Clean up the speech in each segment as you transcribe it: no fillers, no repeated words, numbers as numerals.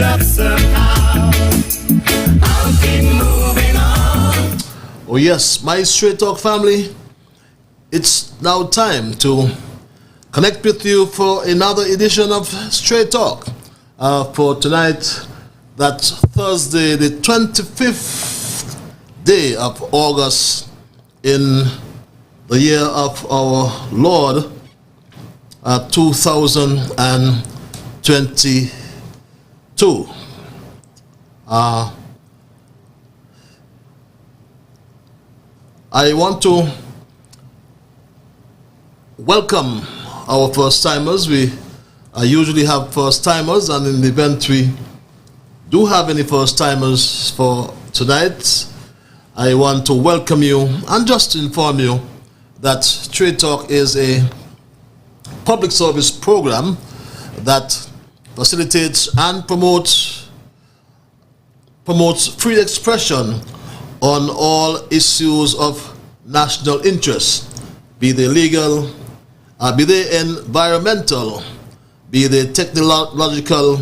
up somehow. I'll keep moving on. Oh yes, my Straight Talk family, it's now time to connect with you for another edition of Straight Talk. For tonight, that's Thursday, the 25th day of August in the year of our Lord, 2022. I want to welcome our first timers. We usually have first timers, and in the event we do have any first timers for tonight, I want to welcome you and just inform you that Straight Talk is a public service program that facilitates and promotes free expression on all issues of national interest, be they legal, be they environmental, be they technological,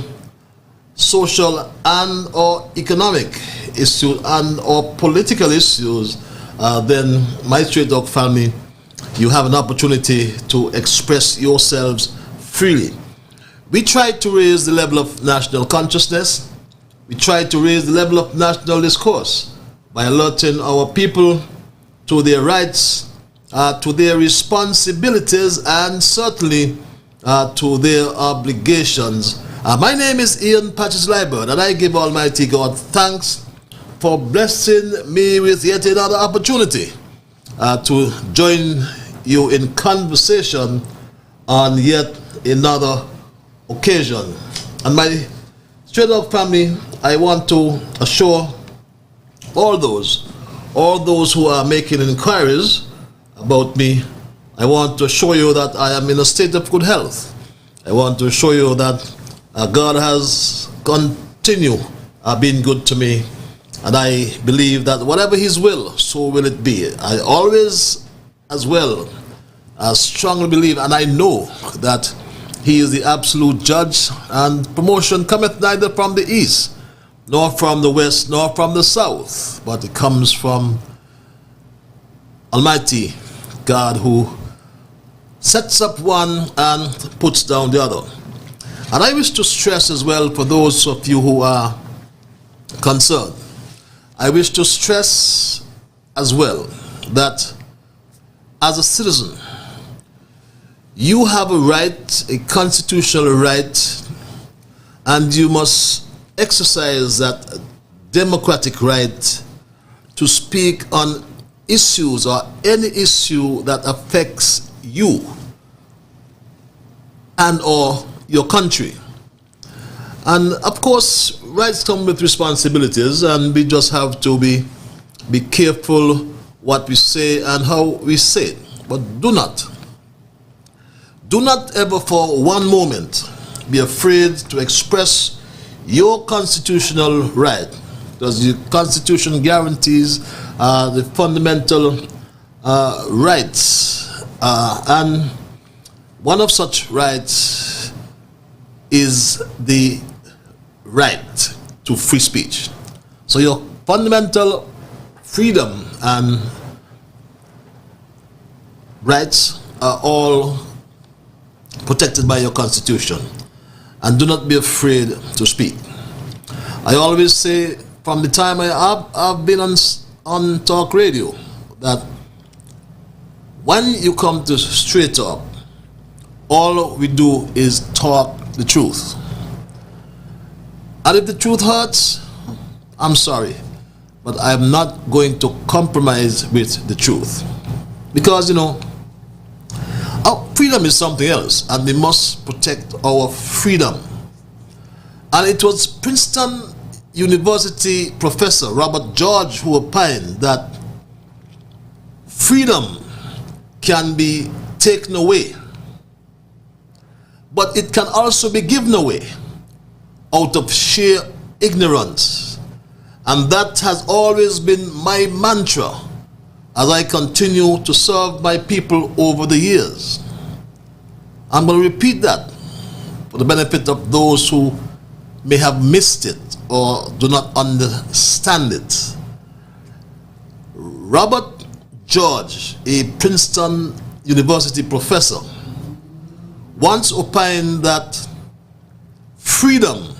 social and or economic issues and or political issues. Then my Straight Talk family, you have an opportunity to express yourselves freely. We try to raise the level of national consciousness. We try to raise the level of national discourse by alerting our people to their rights, to their responsibilities, and certainly to their obligations. My name is Ian Patches Liburd, and I give Almighty God thanks for blessing me with yet another opportunity to join you in conversation on yet another occasion. And my Straight Up family, I want to assure all those who are making inquiries about me, I want to assure you that I am in a state of good health. I want to assure you that God has continued being good to me, and I believe that whatever His will, so will it be. I always, as well, strongly believe, and I know that He is the absolute judge, and promotion cometh neither from the east, nor from the west, nor from the south, but it comes from Almighty God, who sets up one and puts down the other. And I wish to stress as well, for those of you who are concerned, I wish to stress as well that as a citizen, you have a right, a constitutional right, and you must exercise that democratic right to speak on issues or any issue that affects you and or your country. And of course, rights come with responsibilities, and we just have to be careful what we say and how we say it. But do not ever for one moment be afraid to express your constitutional right, because the Constitution guarantees the fundamental rights, and one of such rights is the right to free speech. So your fundamental freedom and rights are all protected by your Constitution, and do not be afraid to speak. I always say, from the time I've been on talk radio, that when you come to Straight Talk, all we do is talk the truth. And if the truth hurts, I'm sorry, but I'm not going to compromise with the truth. Because, our freedom is something else, and we must protect our freedom. And it was Princeton University professor Robert George who opined that freedom can be taken away, but it can also be given away out of sheer ignorance. And that has always been my mantra as I continue to serve my people over the years. I'm going to repeat that for the benefit of those who may have missed it or do not understand it. Robert George, a Princeton University professor, once opined that freedom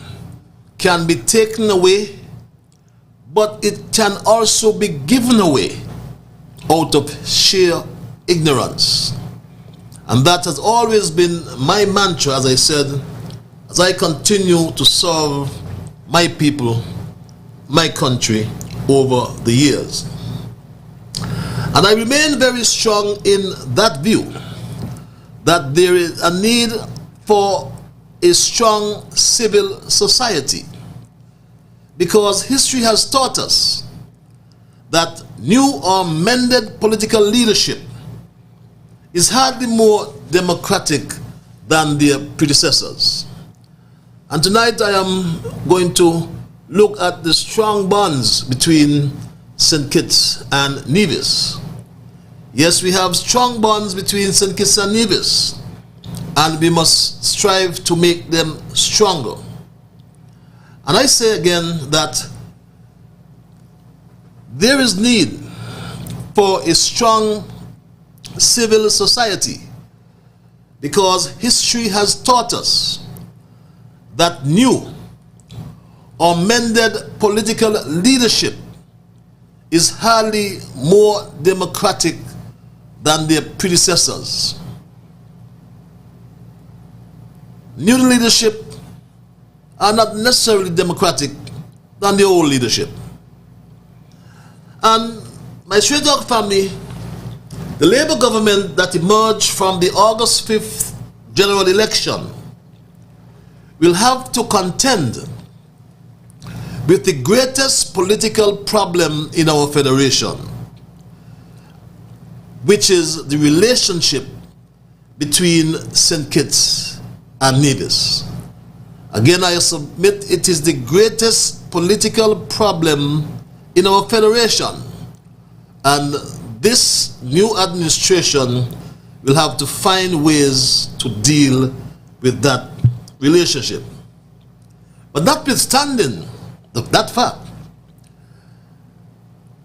can be taken away, but it can also be given away out of sheer ignorance. And that has always been my mantra, as I said, as I continue to serve my people, my country over the years. And I remain very strong in that view, that there is a need for a strong civil society, because history has taught us that new or amended political leadership is hardly more democratic than their predecessors. And tonight I am going to look at the strong bonds between St. Kitts and Nevis. Yes, we have strong bonds between St. Kitts and Nevis, and we must strive to make them stronger. And I say again that there is need for a strong civil society, because history has taught us that new or amended political leadership is hardly more democratic than their predecessors. New leadership are not necessarily democratic than the old leadership. And my Straight Talk family, the Labour government that emerged from the August 5th general election will have to contend with the greatest political problem in our federation, which is the relationship between St. Kitts and Nevis. Again, I submit it is the greatest political problem in our federation, and this new administration will have to find ways to deal with that relationship. But notwithstanding that fact,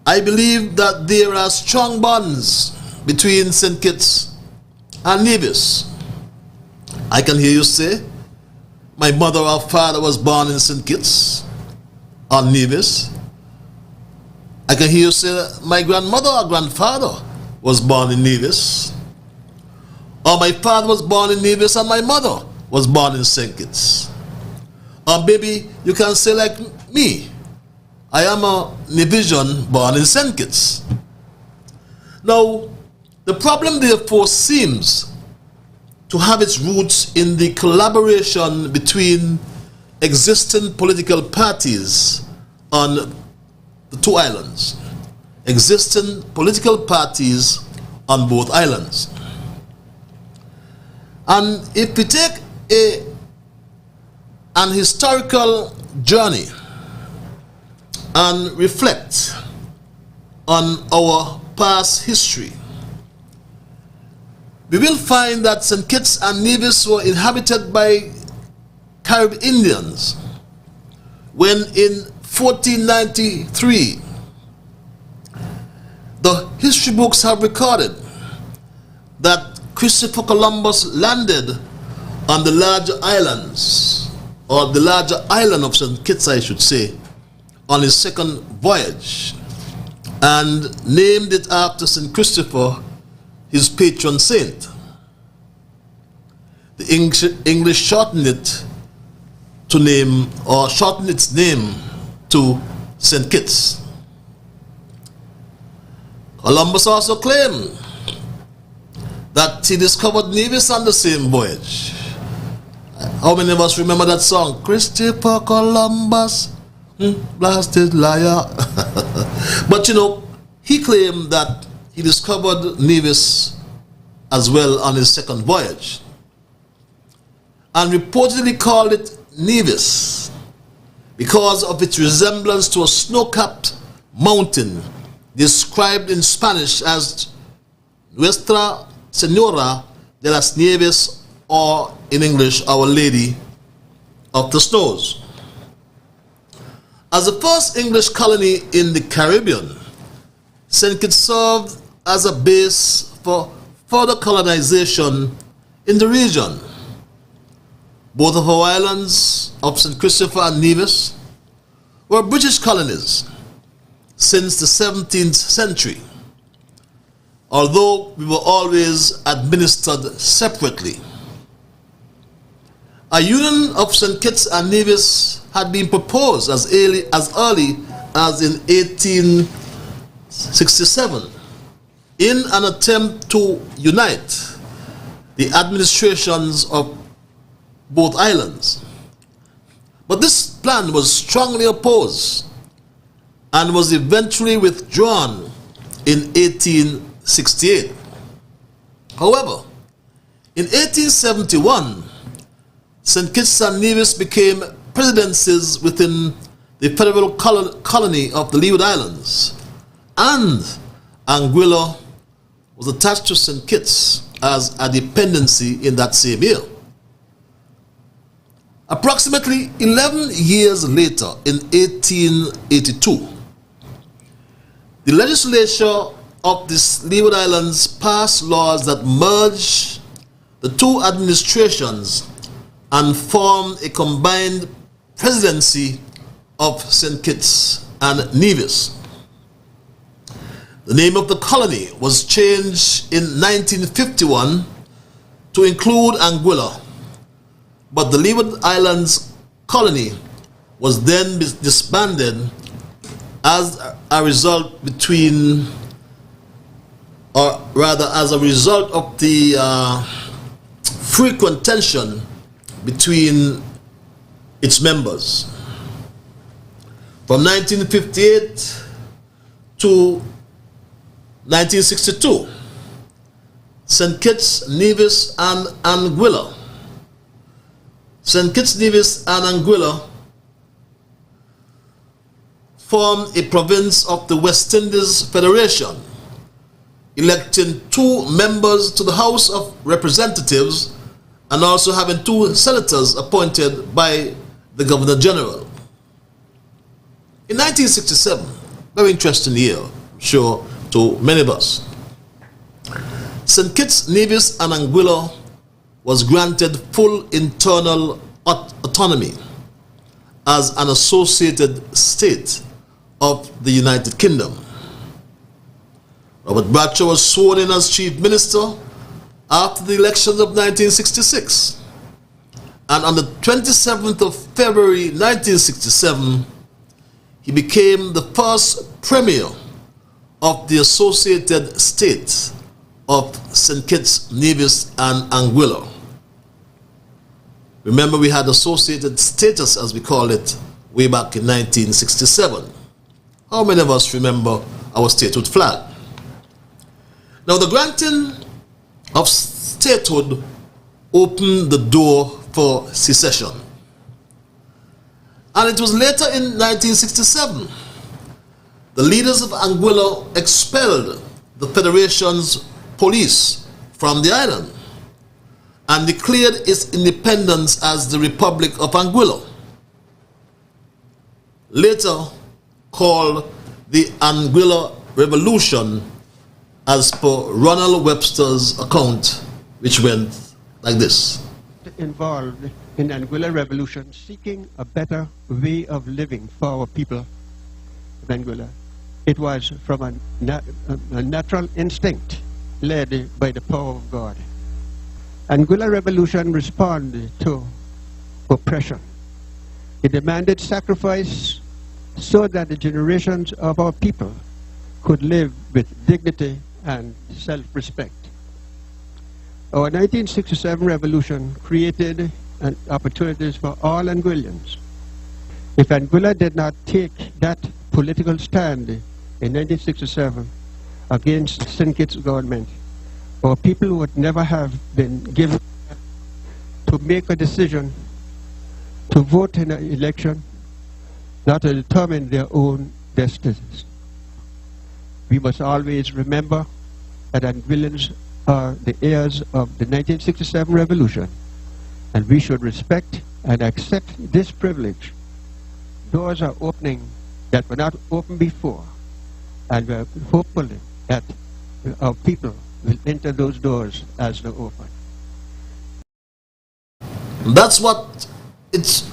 I believe that there are strong bonds between St. Kitts and Nevis. I can hear you say, my mother or father was born in St. Kitts or Nevis. I can hear you say, my grandmother or grandfather was born in Nevis. Or my father was born in Nevis and my mother was born in St. Kitts. Or maybe you can say like me, I am a Nevisian born in St. Kitts. Now, the problem therefore seems to have its roots in the collaboration between existing political parties on the two islands. Existing political parties on both islands. And if we take an historical journey and reflect on our past history, we will find that St. Kitts and Nevis were inhabited by Carib Indians when in 1493 the history books have recorded that Christopher Columbus landed on the larger islands, or the larger island of St. Kitts, I should say, on his second voyage, and named it after St. Christopher, his patron saint. The English shortened it to name, or shortened its name to St. Kitts. Columbus also claimed that he discovered Nevis on the same voyage. How many of us remember that song? Christopher Columbus, blasted liar. But you know, he claimed that he discovered Nevis as well on his second voyage, and reportedly called it Nevis because of its resemblance to a snow-capped mountain described in Spanish as Nuestra Señora de las Nieves, or in English, Our Lady of the Snows. As the first English colony in the Caribbean, St. Kitts served as a base for further colonization in the region. Both of our islands of St. Christopher and Nevis were British colonies since the 17th century, although we were always administered separately. A union of St. Kitts and Nevis had been proposed as early as in 1867 in an attempt to unite the administrations of both islands. But this plan was strongly opposed and was eventually withdrawn in 1868. However, in 1871, St. Kitts and Nevis became presidencies within the federal colony of the Liburd Islands, and Anguilla was attached to St. Kitts as a dependency in that same year. Approximately 11 years later, in 1882, the legislature of the Leeward Islands passed laws that merged the two administrations and formed a combined presidency of St. Kitts and Nevis. The name of the colony was changed in 1951 to include Anguilla, but the Leeward Islands colony was then disbanded as a result of the frequent tension between its members. From 1958 to 1962, St. Kitts, Nevis, and Anguilla. St. Kitts, Nevis, and Anguilla formed a province of the West Indies Federation, electing 2 members to the House of Representatives and also having 2 senators appointed by the Governor General. In 1967, very interesting year, I'm sure, to many of us, St. Kitts, Nevis, and Anguilla was granted full internal autonomy as an associated state of the United Kingdom. Robert Bradshaw was sworn in as Chief Minister after the elections of 1966, and on the 27th of February 1967, he became the first Premier of the associated state of St. Kitts, Nevis, and Anguilla. Remember, we had associated status, as we call it, way back in 1967. How many of us remember our statehood flag? Now, the granting of statehood opened the door for secession. And it was later in 1967, the leaders of Anguilla expelled the Federation's police from the island and declared its independence as the Republic of Anguilla, later called the Anguilla Revolution, as per Ronald Webster's account, which went like this. Involved in the Anguilla Revolution, seeking a better way of living for our people of Anguilla. It was from a natural instinct led by the power of God. Anguilla Revolution responded to oppression. It demanded sacrifice so that the generations of our people could live with dignity and self-respect. Our 1967 revolution created opportunities for all Anguillians. If Anguilla did not take that political stand in 1967 against St. Kitts government, our people would never have been given to make a decision, to vote in an election, not to determine their own destinies. We must always remember that Anguillians are the heirs of the 1967 revolution, and we should respect and accept this privilege doors are opening that were not open before, and we're hopeful that our people will enter those doors as they open. That's what it's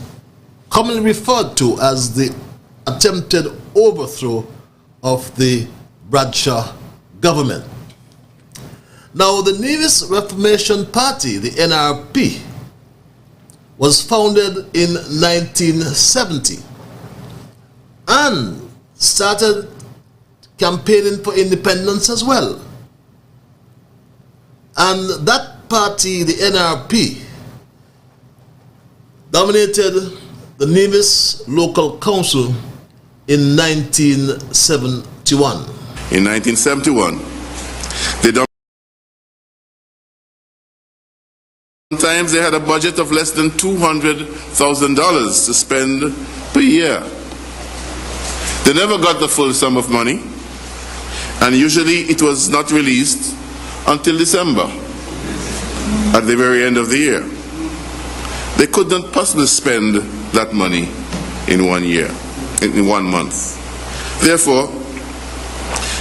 commonly referred to as the attempted overthrow of the Bradshaw government. Now, the Nevis Reformation Party, the NRP, was founded in 1970 and started campaigning for independence as well. And that party, the NRP, dominated the Nevis Local Council in 1971. In 1971, sometimes they had a budget of less than $200,000 to spend per year. They never got the full sum of money, and usually it was not released until December, at the very end of the year. They could not possibly spend that money in 1 year, in 1 month. Therefore,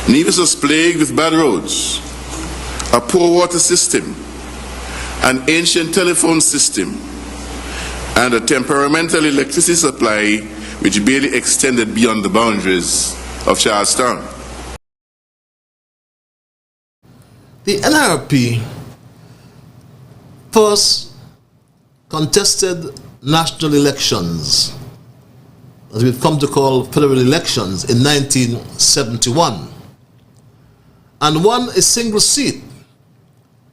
Nevis was plagued with bad roads, a poor water system, an ancient telephone system, and a temperamental electricity supply which barely extended beyond the boundaries of Charlestown. The NRP first contested national elections, as we've come to call federal elections, in 1971, and won a single seat,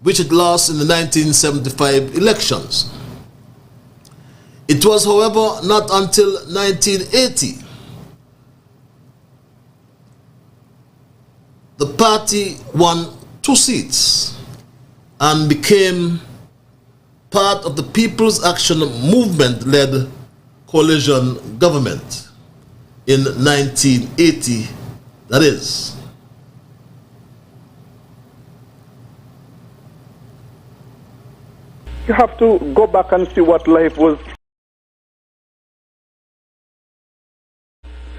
which it lost in the 1975 elections. It was, however, not until 1980 the party won 2 seats and became part of the People's Action Movement-led coalition government in 1980, that is. You have to go back and see what life was.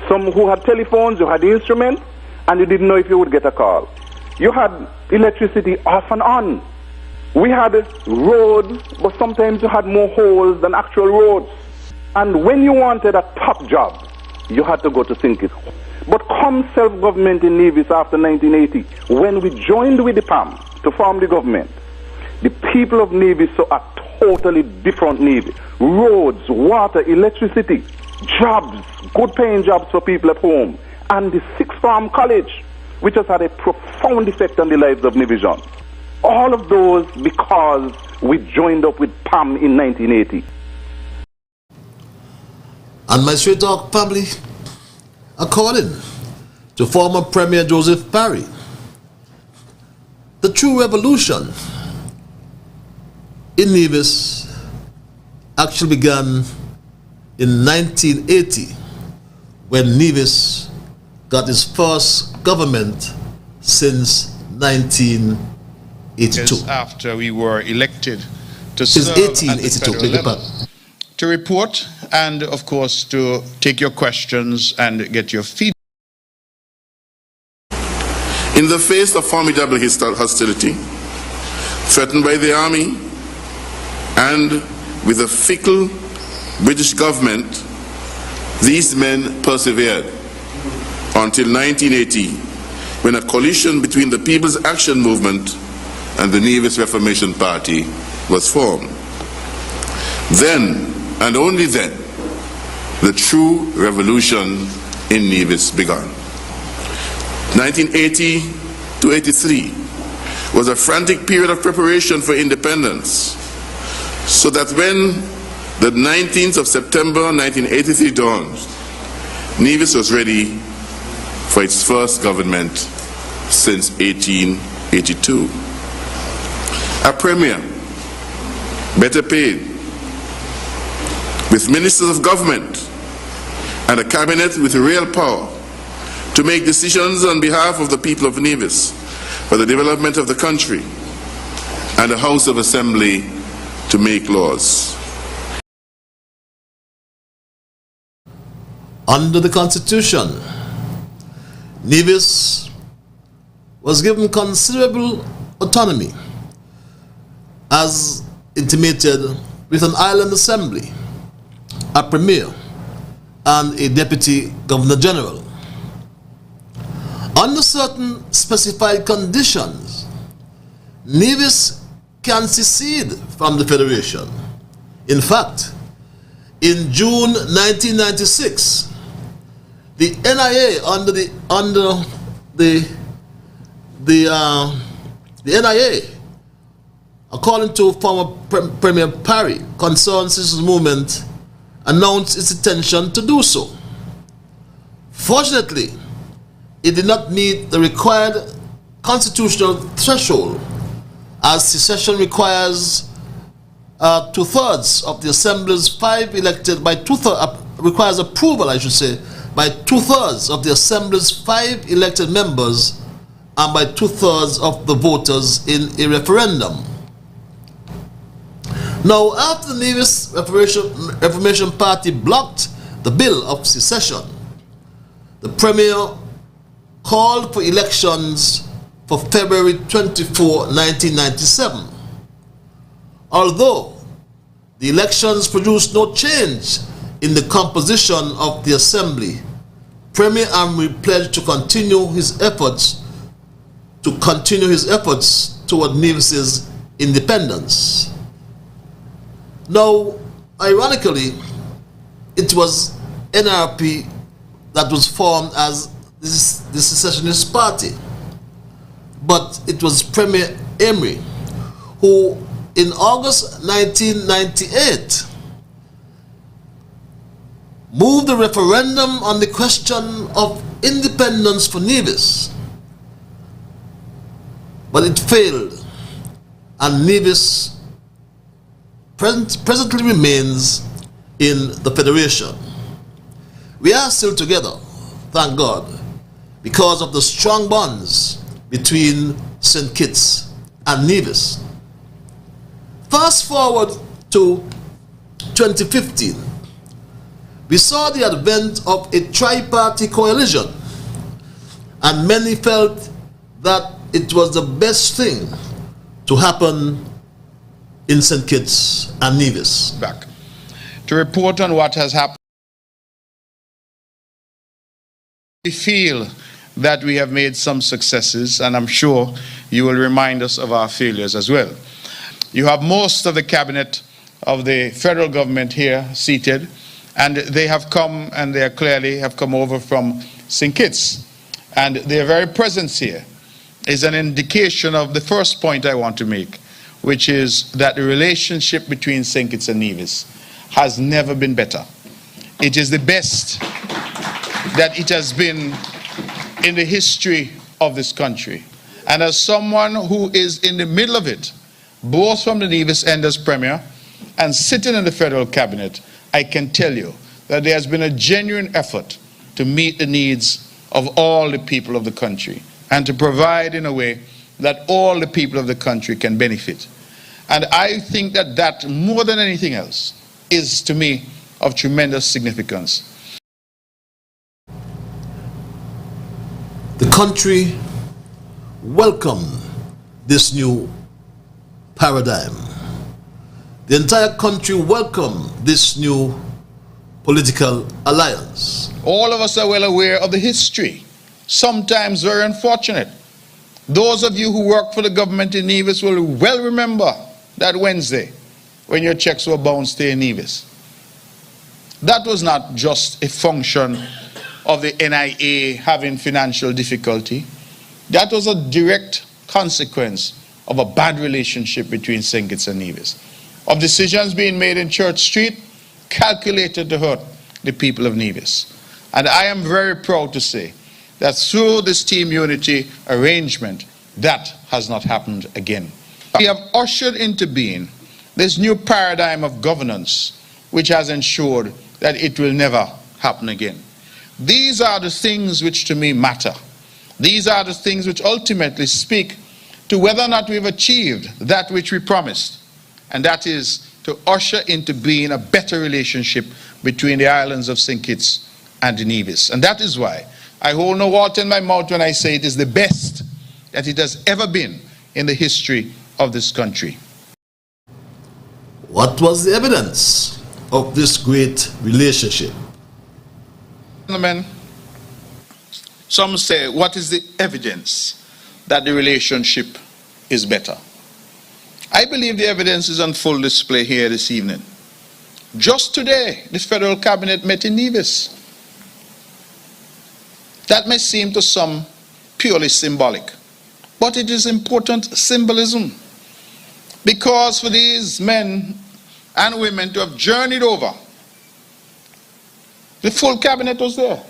Some who had telephones, you had instruments, and you didn't know if you would get a call. You had electricity off and on. We had roads, but sometimes you had more holes than actual roads. And when you wanted a top job, you had to go to Sinkit. But come self-government in Nevis after 1980, when we joined with the PAM to form the government, the people of Nevis saw a totally different Nevis. Roads, water, electricity, jobs, good paying jobs for people at home, and the sixth form college, which has had a profound effect on the lives of Nevisians. All of those because we joined up with PAM in 1980. And my Straight Talk family, according to former Premier Joseph Parry, the true revolution in Nevis actually began in 1980, when Nevis got its first government since 1982. After we were elected to Since serve 1882, at the federal level, to report and, of course, to take your questions and get your feedback. In the face of formidable hostility, threatened by the army, and with a fickle British government, these men persevered until 1980, when a coalition between the People's Action Movement and the Nevis Reformation Party was formed. Then, and only then, the true revolution in Nevis began. 1980 to 83 was a frantic period of preparation for independence, so that when the 19th of September 1983 dawned, Nevis was ready for its first government since 1882. A premier, better paid, with ministers of government and a cabinet with real power to make decisions on behalf of the people of Nevis for the development of the country, and a House of Assembly to make laws. Under the Constitution, Nevis was given considerable autonomy as intimated with an island assembly, a premier, and a deputy governor general. Under certain specified conditions, Nevis can secede from the Federation. In fact, in June 1996, the NIA the NIA, according to former Premier Parry, Concerned Citizens Movement, announced its intention to do so. Fortunately, it did not meet the required constitutional threshold, as secession requires 2/3 of the Assembly's 5 elected by requires approval, I should say, by 2/3 of the Assembly's 5 elected members and by 2/3 of the voters in a referendum. Now, after the Nevis Reformation Party blocked the bill of secession, the Premier called for elections for February 24, 1997. Although the elections produced no change in the composition of the Assembly, Premier Amri pledged to continue his efforts toward Nevis's independence. Now, ironically, it was NRP that was formed as the secessionist party, but it was Premier Amri who, in August 1998, moved a referendum on the question of independence for Nevis, but it failed, and Nevis presently remains in the Federation. We are still together, thank God, because of the strong bonds between St. Kitts and Nevis. Fast forward to 2015, we saw the advent of a tri-party coalition, and many felt that it was the best thing to happen in St. Kitts and Nevis. Back to report on what has happened. We feel that we have made some successes, and I'm sure you will remind us of our failures as well. You have most of the cabinet of the federal government here seated, and they have come, and they clearly have come over from St. Kitts, and their very presence here is an indication of the first point I want to make, which is that the relationship between St. Kitts and Nevis has never been better. It is the best that it has been in the history of this country. And as someone who is in the middle of it, both from the Nevis end as Premier and sitting in the federal cabinet, I can tell you that there has been a genuine effort to meet the needs of all the people of the country and to provide in a way that all the people of the country can benefit. And I think that that, more than anything else, is to me of tremendous significance. The country welcomed this new paradigm. The entire country welcomed this new political alliance. All of us are well aware of the history, sometimes very unfortunate. Those of you who work for the government in Nevis will well remember that Wednesday when your checks were bounced in Nevis. That was not just a function of the NIA having financial difficulty. That was a direct consequence of a bad relationship between St. Kitts and Nevis, of decisions being made in Church Street calculated to hurt the people of Nevis. And I am very proud to say that through this team unity arrangement, that has not happened again. We have ushered into being this new paradigm of governance, which has ensured that it will never happen again. These are the things which to me matter. These are the things which ultimately speak to whether or not we've achieved that which we promised, and that is to usher into being a better relationship between the islands of St. Kitts and the Navies. And that is why I hold no water in my mouth when I say it is the best that it has ever been in the history of this country. What was the evidence of this great relationship? Gentlemen, some say, what is the evidence that the relationship is better? I believe the evidence is on full display here this evening. Just today, the federal cabinet met in Nevis. That may seem to some purely symbolic, but it is important symbolism. Because for these men and women to have journeyed over, the full cabinet was there.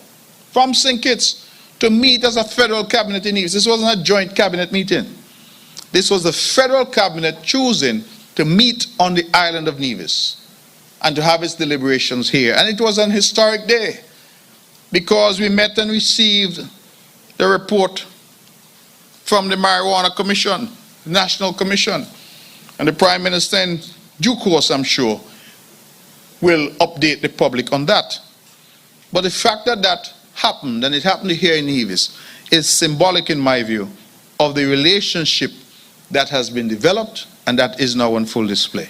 From St. Kitts to meet as a federal cabinet in Nevis. This wasn't a joint cabinet meeting. This was the federal cabinet choosing to meet on the island of Nevis and to have its deliberations here. And it was an historic day because we met and received the report from the Marijuana Commission, the National Commission. And the Prime Minister, in due course, I'm sure, will update the public on that. But the fact that that happened, and it happened here in Nevis, is symbolic, in my view, of the relationship that has been developed and that is now on full display.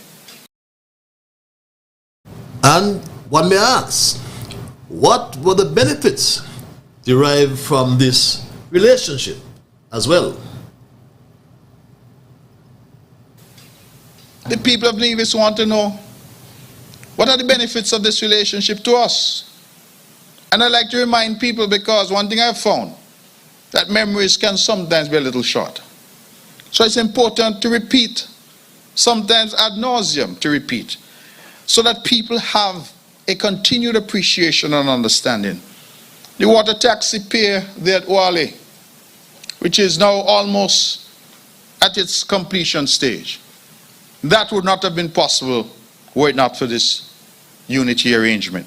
And one may ask, what were the benefits derived from this relationship as well? The people of Nevis want to know, what are the benefits of this relationship to us? And I like to remind people, because one thing I've found, that memories can sometimes be a little short. So it's important to repeat, sometimes ad nauseum to repeat, so that people have a continued appreciation and understanding. The water taxi pier there at Wale, which is now almost at its completion stage, that would not have been possible were it not for this unity arrangement.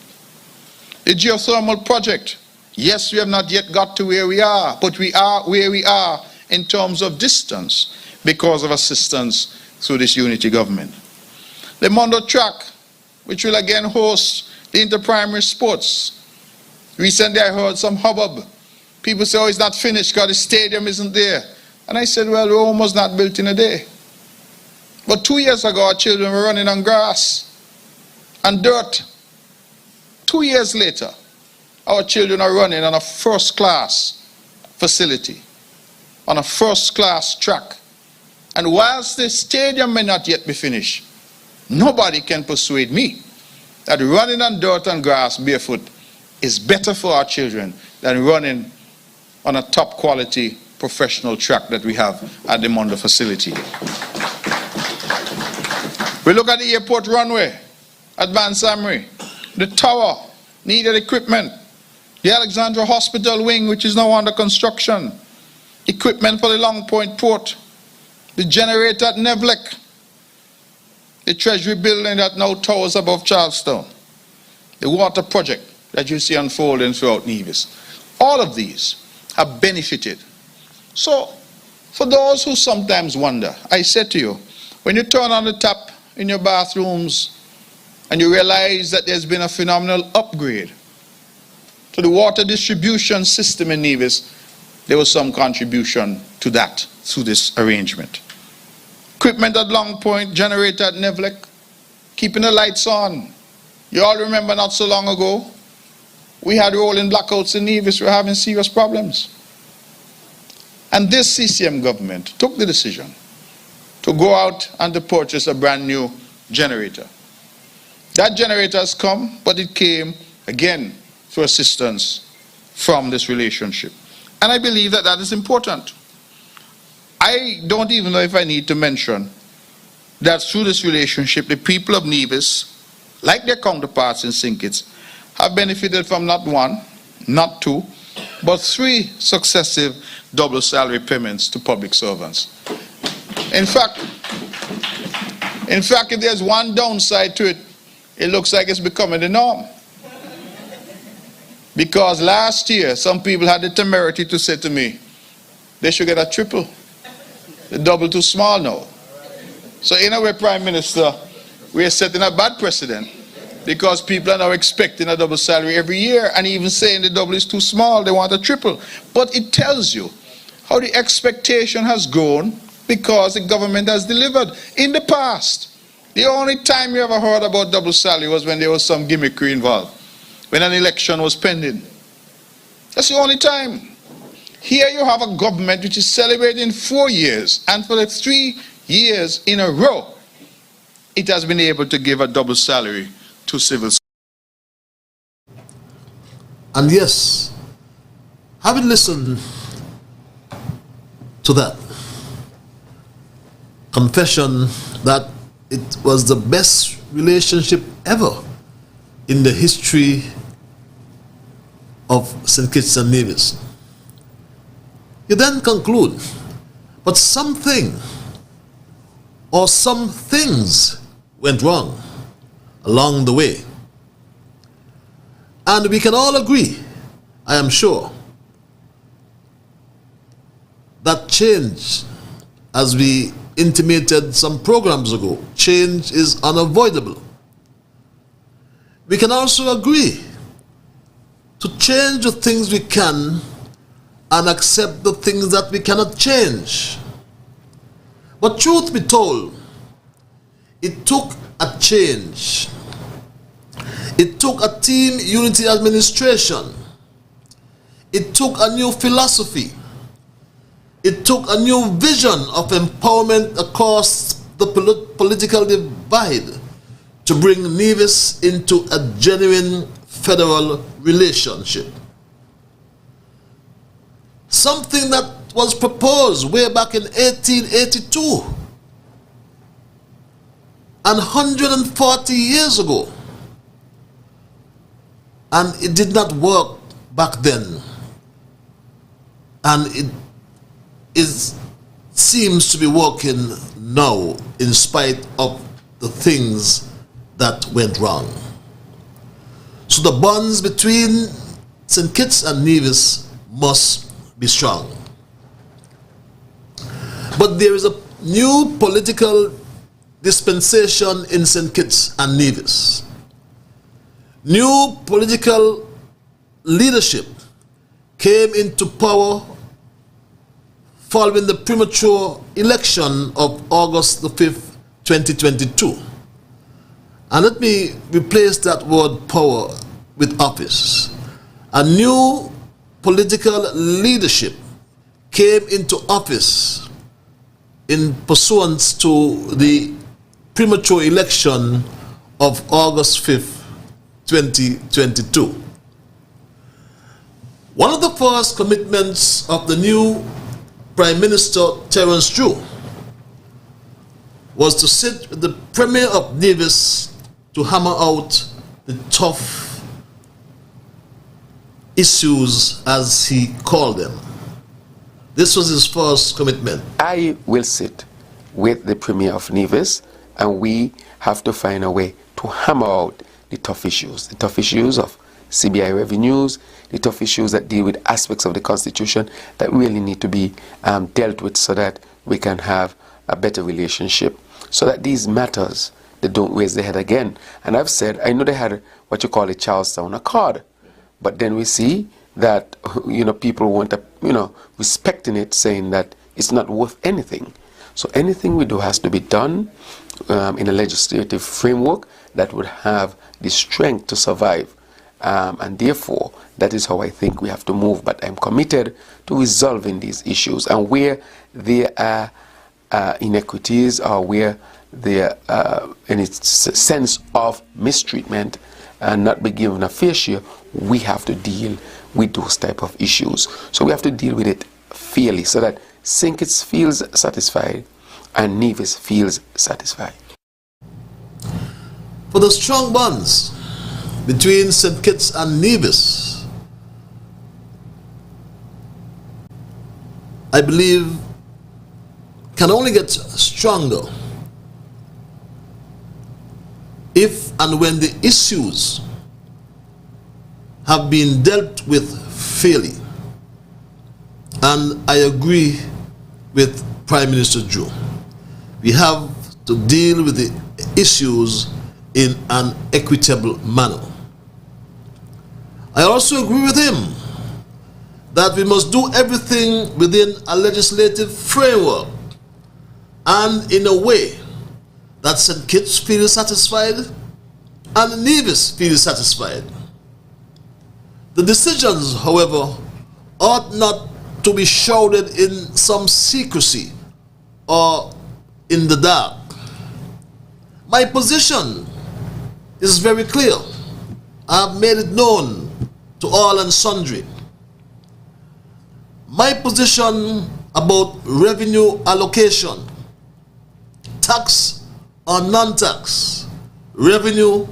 The geothermal project, yes, we have not yet got to where we are, but we are where we are in terms of distance because of assistance through this unity government. The Mondo track, which will again host the inter-primary sports. Recently I heard some hubbub. People say, oh, it's not finished because the stadium isn't there. And I said, well, Rome was not built in a day. But 2 years ago, our children were running on grass and dirt. 2 years later, our children are running on a first-class facility, on a first-class track. And whilst the stadium may not yet be finished, nobody can persuade me that running on dirt and grass barefoot is better for our children than running on a top-quality professional track that we have at the Mondo facility. We look at the airport runway at Van Samry. The tower needed equipment. The Alexandra Hospital wing, which is now under construction. Equipment for the Long Point port. The generator at Nevlec. The Treasury building that now towers above Charlestown. The water project that you see unfolding throughout Nevis. All of these have benefited. So, for those who sometimes wonder, I said to you, when you turn on the tap in your bathrooms and you realize that there's been a phenomenal upgrade to the water distribution system in Nevis, there was some contribution to that through this arrangement. Equipment at Long Point, generator at Nevlec, keeping the lights on. You all remember not so long ago, we had rolling blackouts in Nevis. We were having serious problems. And this CCM government took the decision to go out and to purchase a brand new generator. That generator has come, but it came again through assistance from this relationship. And I believe that that is important. I don't even know if I need to mention that through this relationship, the people of Nevis, like their counterparts in St. Kitts, have benefited from not one, not two, but 3 successive double salary payments to public servants. In fact, if there's one downside to it, it looks like it's becoming the norm. Because last year, some people had the temerity to say to me, they should get a triple. The double too small now. So in a way, Prime Minister, we are setting a bad precedent because people are now expecting a double salary every year and even saying the double is too small, they want a triple. But it tells you how the expectation has grown because the government has delivered. In the past, the only time you ever heard about double salary was when there was some gimmickry involved, when an election was pending. That's the only time. Here you have a government which is celebrating 4 years, and for the 3 years in a row, it has been able to give a double salary to civil servants. And yes, having listened to that confession that it was the best relationship ever in the history of St. Kitts and Nevis, you then conclude, but something or some things went wrong along the way. And we can all agree, I am sure, that change, as we intimated some programs ago, change is unavoidable. We can also agree to change the things we can and accept the things that we cannot change. But truth be told, it took a change. It took a team unity administration. It took a new philosophy. It took a new vision of empowerment across the political divide to bring Nevis into a genuine federal relationship. Something that was proposed way back in 1882 and 140 years ago. And it did not work back then. And it seems to be working now in spite of the things that went wrong. So the bonds between St. Kitts and Nevis must be strong. But there is a new political dispensation in St. Kitts and Nevis. New political leadership came into power following the premature election of August the 5th, 2022. And let me replace that word power with office. A new political leadership came into office in pursuance to the premature election of August 5th, 2022. One of the first commitments of the new Prime Minister Terence Drew was to sit with the Premier of Nevis to hammer out the tough issues, as he called them. This was his first commitment. I will sit with the Premier of Nevis, and we have to find a way to hammer out the tough issues of CBI revenues, the tough issues that deal with aspects of the Constitution that really need to be dealt with so that we can have a better relationship, so that these matters, they don't raise their head again. And I've said, I know they had what you call a Charlestown Accord, but then we see that, people want to, respecting it, saying that it's not worth anything. So anything we do has to be done in a legislative framework that would have the strength to survive. And therefore, that is how I think we have to move. But I'm committed to resolving these issues. And where there are inequities or where there any sense of mistreatment and not be given a fair share, we have to deal with those type of issues. So we have to deal with it fairly so that St. Kitts feels satisfied and Nevis feels satisfied. For the strong bonds between St. Kitts and Nevis, I believe, can only get stronger if and when the issues have been dealt with fairly. And I agree with Prime Minister Drew. We have to deal with the issues in an equitable manner. I also agree with him that we must do everything within a legislative framework and in a way that St. Kitts feels satisfied and Nevis feels satisfied. The decisions, however, ought not to be shrouded in some secrecy or in the dark. My position is very clear. I have made it known to all and sundry. My position about revenue allocation, tax or non-tax, revenue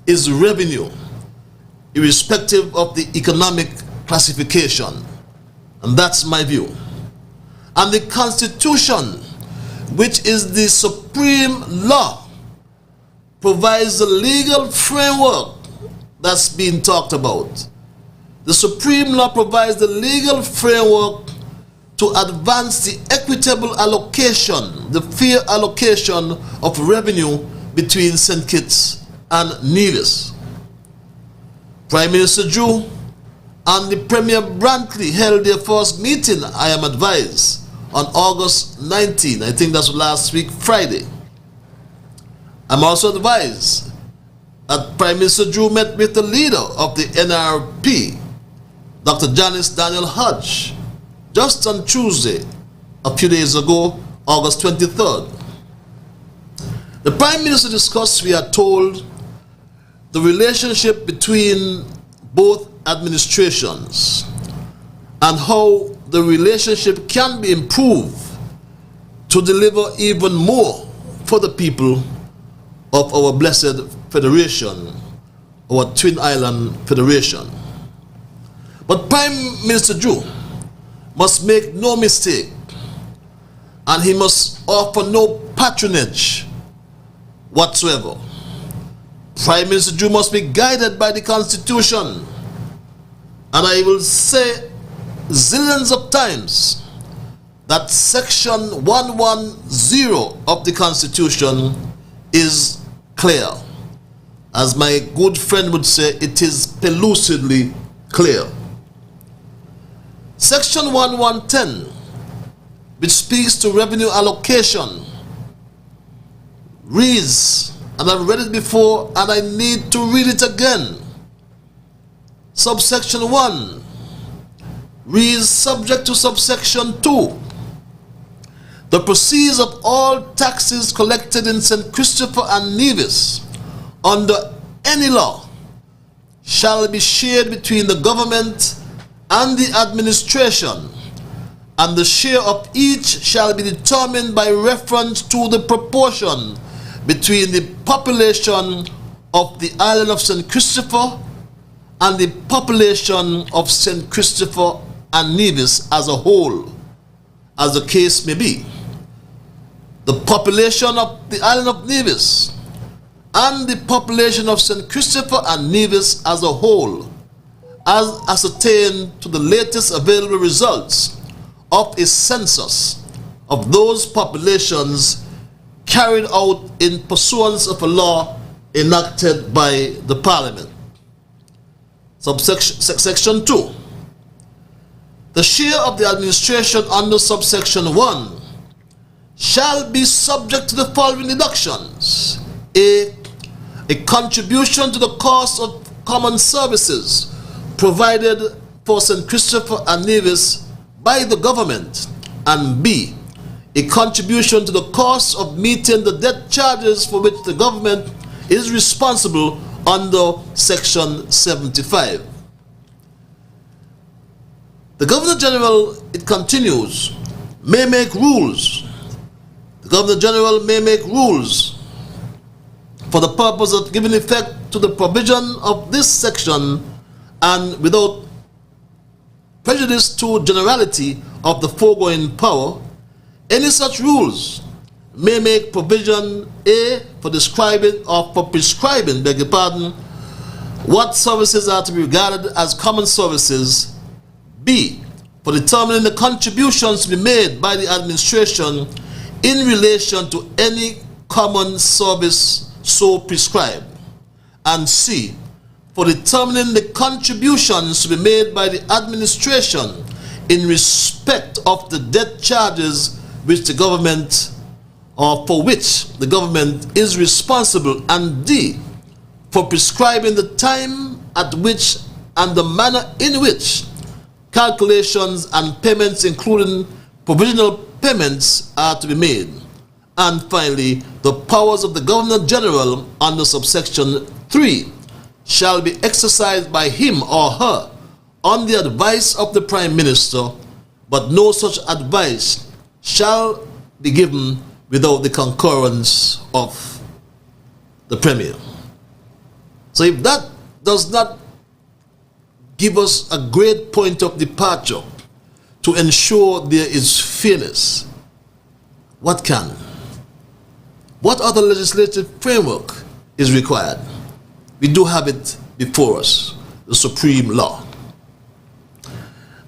is revenue, irrespective of the economic classification. And that's my view. And the Constitution, which is the supreme law, provides the legal framework that's being talked about. The supreme law provides the legal framework to advance the equitable allocation, the fair allocation of revenue between St. Kitts and Nevis. Prime Minister Drew and the Premier Brantley held their first meeting, I am advised, on August 19. I think that's last week, Friday. I'm also advised that Prime Minister Drew met with the leader of the NRP, Dr. Janice Daniel Hodge, just on Tuesday, a few days ago, August 23rd. The Prime Minister discussed, we are told, the relationship between both administrations and how the relationship can be improved to deliver even more for the people of our blessed federation, our Twin Island Federation. But Prime Minister Drew must make no mistake, and he must offer no patronage whatsoever. Prime Minister Drew must be guided by the Constitution. And I will say zillions of times that Section 110 of the Constitution is clear. As my good friend would say, it is pellucidly clear. Section 1110, which speaks to revenue allocation, reads, and I've read it before and I need to read it again. Subsection 1 reads, subject to subsection 2. The proceeds of all taxes collected in St. Christopher and Nevis under any law shall be shared between the government and the administration, and the share of each shall be determined by reference to the proportion between the population of the island of St. Christopher and the population of St. Christopher and Nevis as a whole, as the case may be. The population of the island of Nevis and the population of St. Christopher and Nevis as a whole, as ascertained to the latest available results of a census of those populations carried out in pursuance of a law enacted by the Parliament. Subsection 2. The share of the administration under subsection 1 shall be subject to the following deductions. A contribution to the cost of common services provided for St. Christopher and Nevis by the government, and B, a contribution to the cost of meeting the debt charges for which the government is responsible under Section 75. The Governor General, it continues, may make rules. The Governor General may make rules for the purpose of giving effect to the provision of this section, and without prejudice to generality of the foregoing power, any such rules may make provision A, for describing or for prescribing, beg your pardon, what services are to be regarded as common services, B, for determining the contributions to be made by the administration in relation to any common service so prescribed, and C, for determining the contributions to be made by the administration in respect of the debt charges which the government or for which the government is responsible, and D, for prescribing the time at which and the manner in which calculations and payments, including provisional payments, are to be made. And finally, the powers of the Governor General under subsection 3 shall be exercised by him or her on the advice of the Prime Minister, but no such advice shall be given without the concurrence of the Premier. So if that does not give us a great point of departure to ensure there is fairness, what can? What other legislative framework is required? We do have it before us, the supreme law.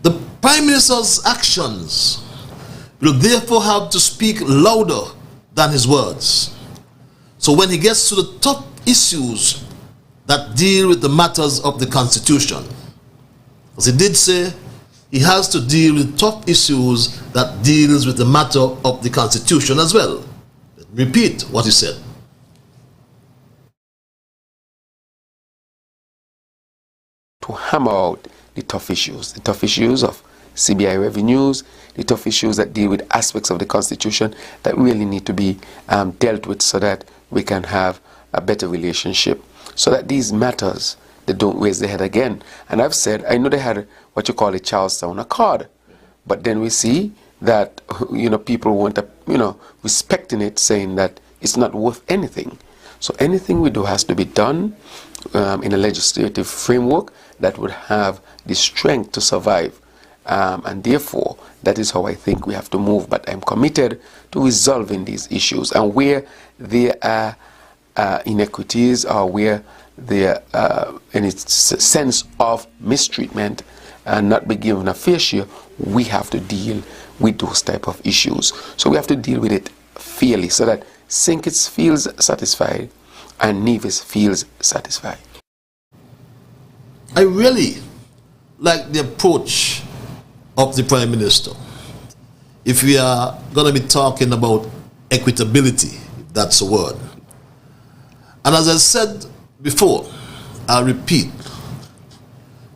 The Prime Minister's actions will therefore have to speak louder than his words. So when he gets to the top issues that deal with the matters of the Constitution, as he did say, he has to deal with tough issues that deals with the matter of the Constitution as well. Let me repeat what he said. To hammer out the tough issues of CBI revenues, the tough issues that deal with aspects of the Constitution that really need to be dealt with so that we can have a better relationship, so that these matters, they don't raise their head again. And I've said, I know they had what you call a Charlestown Accord, but then we see that, people weren't, respecting it, saying that it's not worth anything. So anything we do has to be done in a legislative framework that would have the strength to survive. And therefore, that is how I think we have to move. But I'm committed to resolving these issues. And where there are inequities or where there any sense of mistreatment and not be given a fair share, we have to deal with those type of issues. So we have to deal with it fairly so that St. Kitts feels satisfied and Nevis feels satisfied. I really like the approach of the Prime Minister. If we are going to be talking about equitability, if that's a word. And as I said before, I'll repeat,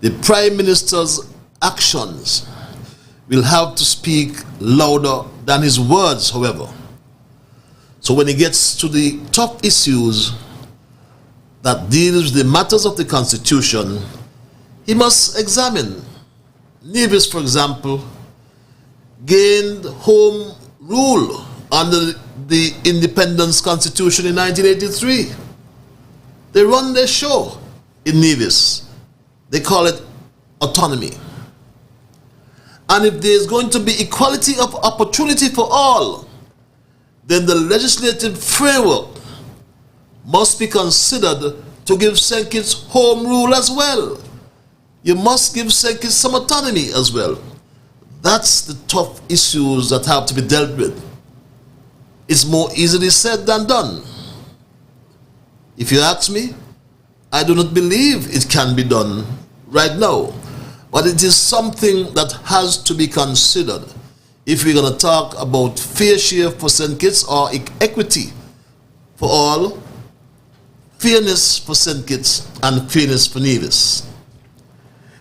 the Prime Minister's actions will have to speak louder than his words, however. So when he gets to the top issues that deals with the matters of the Constitution, he must examine. Nevis, for example, gained home rule under the Independence Constitution in 1983. They run their show in Nevis. They call it autonomy. And if there is going to be equality of opportunity for all, then the legislative framework must be considered to give St. Kitts home rule as well. You must give St. Kitts some autonomy as well. That's the tough issues that have to be dealt with. It's more easily said than done. If you ask me, I do not believe it can be done right now. But it is something that has to be considered if we're going to talk about fair share for St. Kitts or equity for all, fairness for St. Kitts and fairness for Nevis.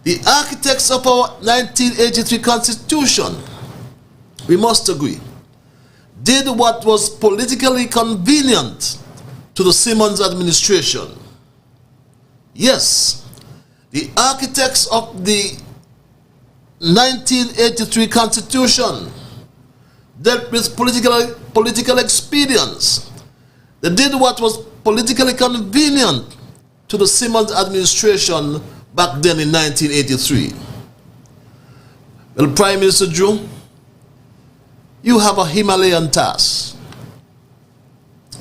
The architects of our 1983 Constitution, we must agree, did what was politically convenient to the Simmons administration. Yes, the architects of the 1983 Constitution dealt with political expedience. They did what was politically convenient to the Simmons administration back then in 1983. Well, Prime Minister Drew, you have a Himalayan task.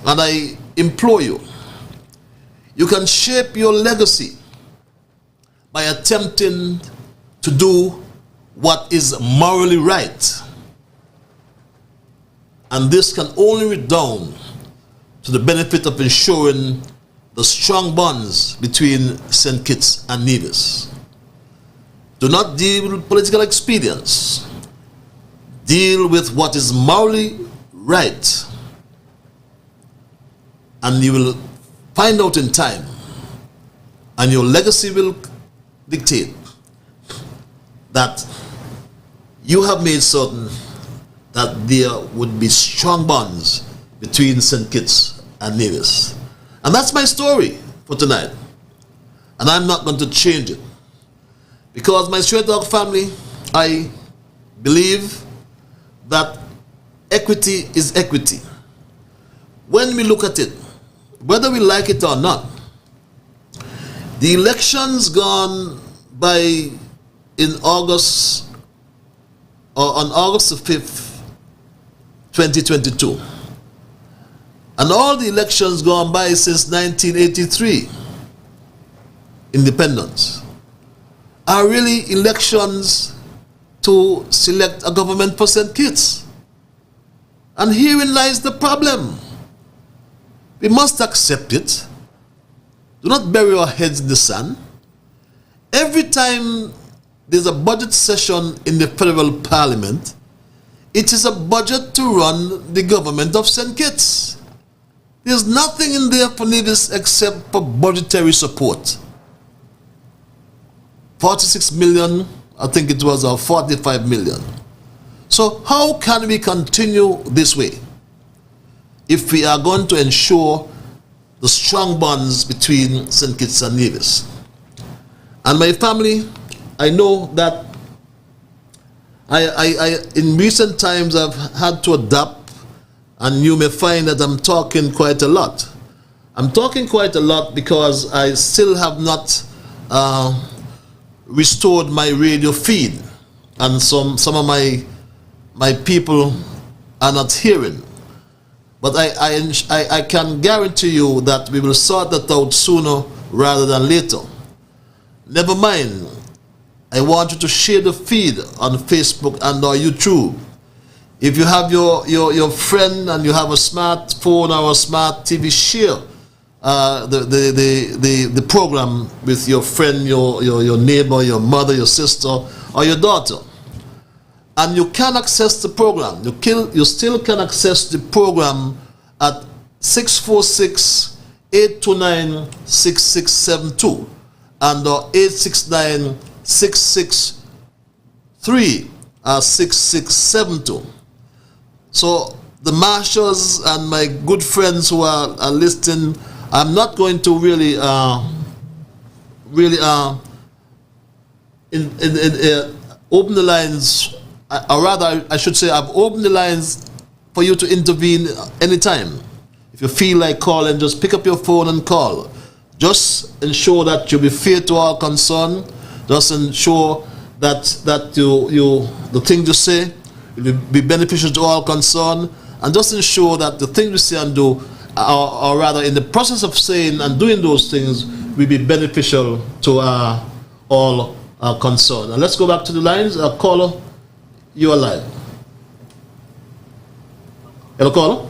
And I implore you, you can shape your legacy by attempting to do what is morally right. And this can only redound to to the benefit of ensuring the strong bonds between St. Kitts and Nevis. Do not deal with political expedience. Deal with what is morally right. And you will find out in time, and your legacy will dictate that you have made certain that there would be strong bonds between St. Kitts and Nevis. And that's my story for tonight. And I'm not going to change it. Because my Straight Dog family, I believe that equity is equity. When we look at it, whether we like it or not, the elections gone by in August, or on August the 5th, 2022, and all the elections gone by since 1983, independence, are really elections to select a government for St. Kitts. And herein lies the problem. We must accept it. Do not bury our heads in the sand. Every time there's a budget session in the federal parliament, it is a budget to run the government of St. Kitts. There's nothing in there for Nevis except for budgetary support. 46 million, I think it was, or 45 million. So how can we continue this way if we are going to ensure the strong bonds between St. Kitts and Nevis? And my family, I know that I in recent times I've had to adapt, and you may find that I'm talking quite a lot. I'm talking quite a lot because I still have not restored my radio feed, and some of my people are not hearing. But I can guarantee you that we will sort that out sooner rather than later. Never mind, I want you to share the feed on Facebook and or YouTube. If you have your friend and you have a smartphone or a smart TV, share the program with your friend, your neighbor, your mother, your sister, or your daughter. And you can access the program. You still can access the program at 646-829-6672 and 869-663-6672. So the marshals and my good friends who are listening, I'm not going to really open the lines, or rather I should say I've opened the lines for you to intervene anytime. If you feel like calling, just pick up your phone and call. Just ensure that you be fair to all concerned. Just ensure that the things you say will be beneficial to all concerned, and just ensure that the things we say and do, or rather in the process of saying and doing those things, will be beneficial to all concerned. And let's go back to the lines. Caller, you are live. Hello, caller.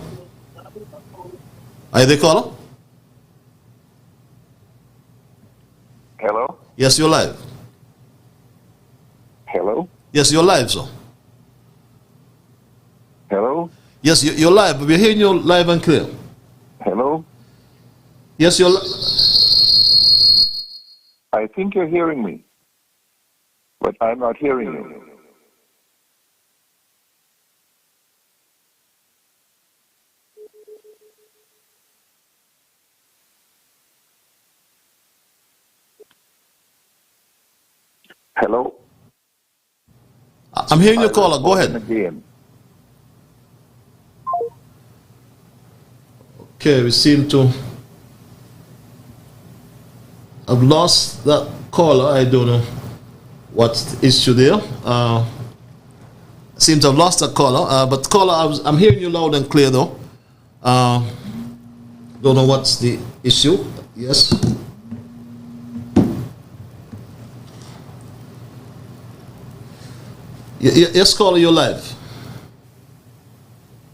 Are you there, caller? Hello? Yes, you're live. Hello? Yes, you're live, sir. Hello? Yes, you're live. We're hearing you live and clear. Hello? Yes, you're I think you're hearing me, but I'm not hearing you. Hello? I'm hearing your caller. Go ahead. Again. Okay, we seem to have lost that caller. I don't know what's the issue there. Seem to have lost that caller. But caller, I'm hearing you loud and clear though. Don't know what's the issue. Yes. Yes, caller, you're live.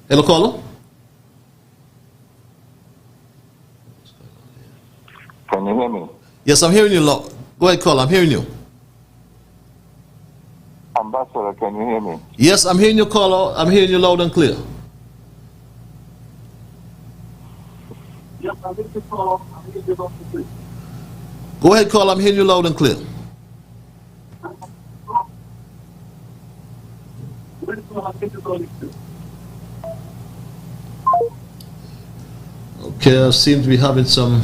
Hello, caller. Yes, I'm hearing you loud. Go ahead, call. I'm hearing you. Ambassador, can you hear me? Yes, I'm hearing you, caller. I'm hearing you loud and clear. Go ahead, call. I'm hearing you loud and clear. Okay, I seem to be having some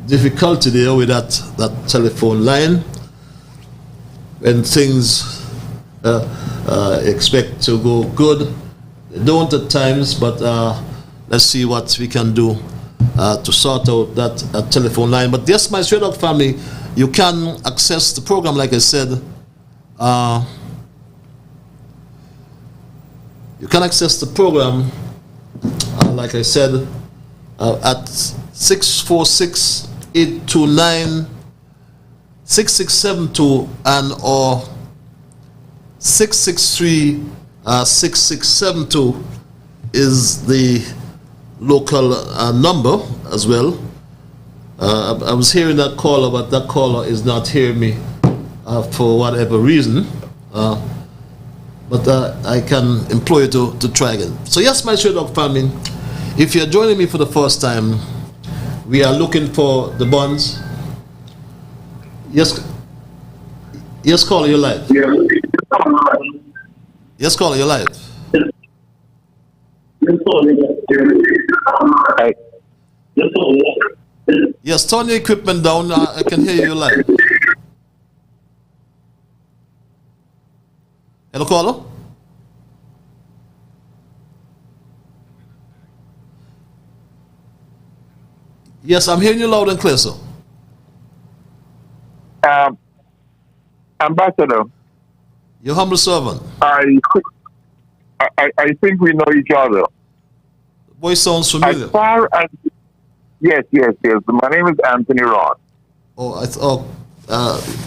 difficulty there with that telephone line. When things expect to go good, they don't at times, but let's see what we can do to sort out that telephone line. But yes, my Straight Up family, you can access the program, like I said. You can access the program, like I said, at 646-829-6672 and or 663-6672 is the local number as well. I was hearing that caller, but that caller is not hearing me for whatever reason. But I can implore you to try again. So yes, my Straight Up family, if you're joining me for the first time, we are looking for the bonds. Yes, caller, you're live. Yes, caller, you're live. Yes, turn your equipment down. I can hear you live. Hello, caller? Yes, I'm hearing you loud and clear, sir. Ambassador, Your humble servant. I think we know each other. Voice sounds familiar. As far as yes. My name is Anthony Ross.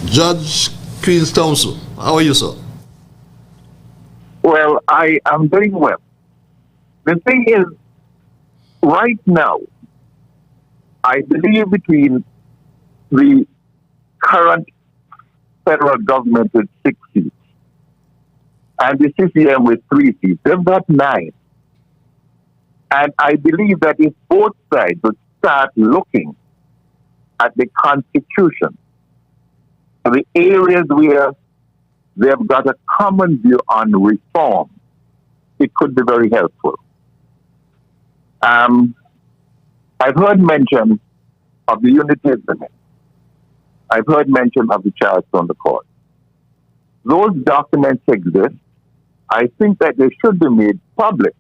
Judge Queen's Counsel. How are you, sir? Well, I am doing well. The thing is, right now, I believe between the current federal government with 6 seats and the CCM with 3 seats, they've got 9. And I believe that if both sides would start looking at the Constitution, the areas where they've got a common view on reform, it could be very helpful. I've heard mention of the unity agreement. I've heard mention of the charts on the court. Those documents exist. I think that they should be made public.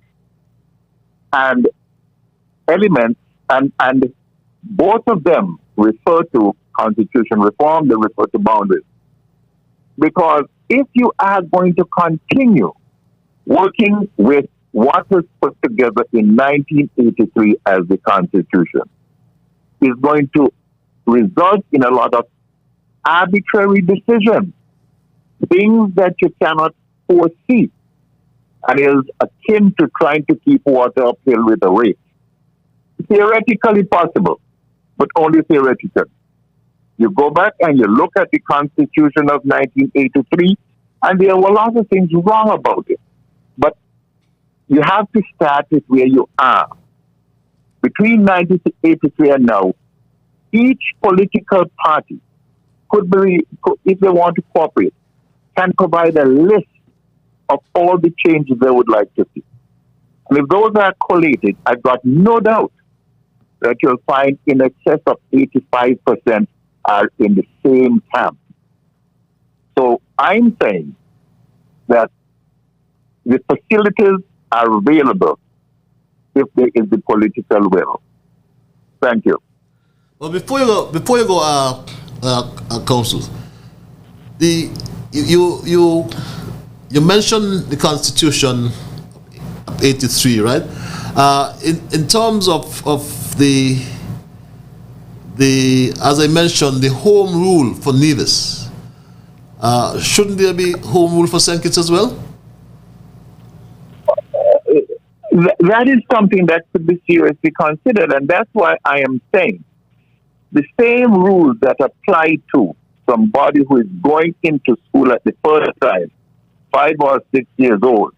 And elements, and both of them refer to constitution reform, they refer to boundaries. Because if you are going to continue working with what was put together in 1983 as the Constitution, is going to result in a lot of arbitrary decisions, things that you cannot foresee, and is akin to trying to keep water uphill with a rake. Theoretically possible, but only theoretically. You go back and you look at the Constitution of 1983, and there were a lot of things wrong about it. But you have to start with where you are. Between 1983 and now, each political party could be, if they want to cooperate, can provide a list of all the changes they would like to see. And if those are collated, I've got no doubt that you'll find in excess of 85% are in the same camp. So I'm saying that the facilities are available if there is the political will. Thank you. Well, before you go, Counsel, you mentioned the Constitution of 83, right? In terms of the as I mentioned, the home rule for Nevis, shouldn't there be home rule for St. Kitts as well? That is something that could be seriously considered, and that's why I am saying the same rules that apply to somebody who is going into school at the first time, 5 or 6 years old.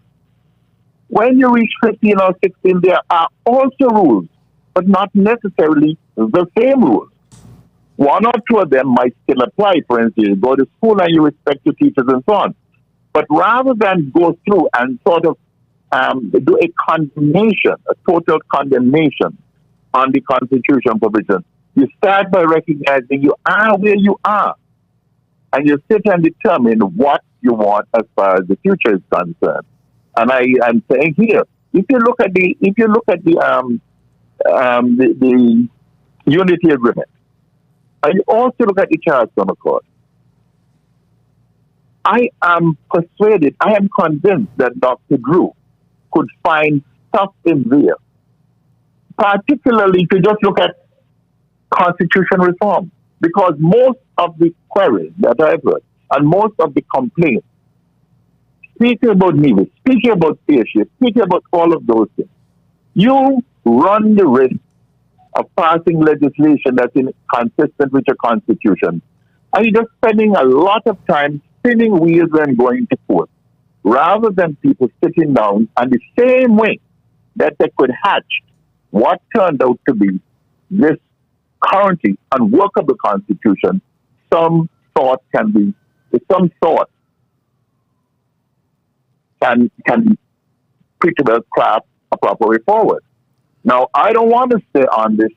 When you reach 15 or 16, there are also rules, but not necessarily the same rules. One or two of them might still apply. For instance, you go to school and you respect your teachers and so on. But rather than go through and sort of do a condemnation, a total condemnation on the Constitution provision, you start by recognizing you are where you are. And you sit and determine what you want as far as the future is concerned. And I am saying here, if you look at the unity agreement, and you also look at the Charleston Accord, I am persuaded, I am convinced that Dr. Drew could find stuff in there. Particularly if you just look at constitution reform, because most of the queries that I've heard and most of the complaints speaking about Nevis, speaking about spaceship, speaking about all of those things, you run the risk of passing legislation that's inconsistent with your constitution. And you're just spending a lot of time spinning wheels and going to court, rather than people sitting down and the same way that they could hatch what turned out to be this currently unworkable constitution, some thought can pretty well craft a proper way forward. Now, I don't want to stay on this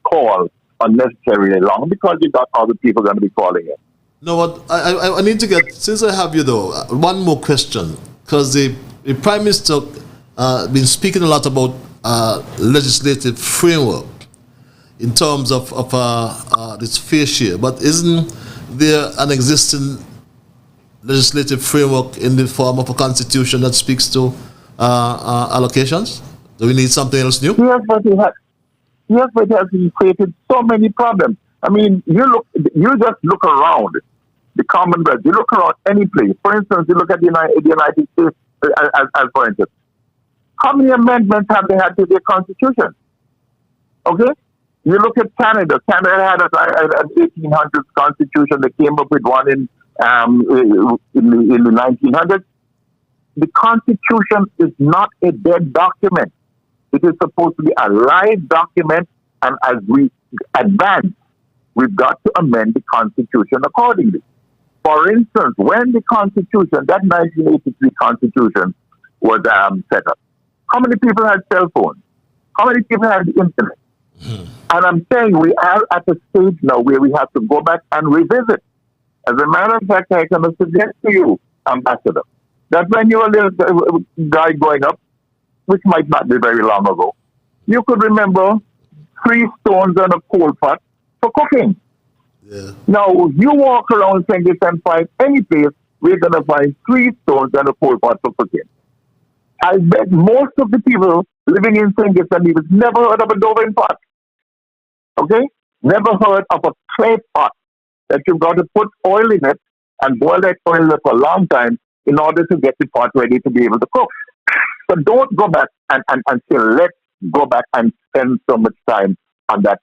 call unnecessarily long, because you got other people going to be calling in. No, what I need to get, since I have you though, one more question, because the Prime Minister been speaking a lot about legislative framework in terms of this fair share, but isn't there an existing legislative framework in the form of a constitution that speaks to allocations? Do we need something else new? Yes, but it has created so many problems. I mean, you just look around the Commonwealth. You look around any place. For instance, you look at the United States as for instance. How many amendments have they had to their constitution? Okay? You look at Canada. Canada had an 1800s constitution. They came up with one in the 1900s. The Constitution is not a dead document. It is supposed to be a live document, and as we advance, we've got to amend the Constitution accordingly. For instance, when the Constitution, that 1983 Constitution, was set up, how many people had cell phones? How many people had the internet? And I'm saying we are at a stage now where we have to go back and revisit. As a matter of fact, I can suggest to you, Ambassador, that when you were a little guy growing up, which might not be very long ago, you could remember 3 stones and a coal pot for cooking. Yeah. Now, you walk around St. and find any place, we're going to find 3 stones and a coal pot for cooking. I bet most of the people living in St. Kitts never heard of a Dover pot. Okay? Never heard of a clay pot that you've got to put oil in it and boil that oil for a long time in order to get the pot ready to be able to cook. So don't go back and say, let's go back and spend so much time on that,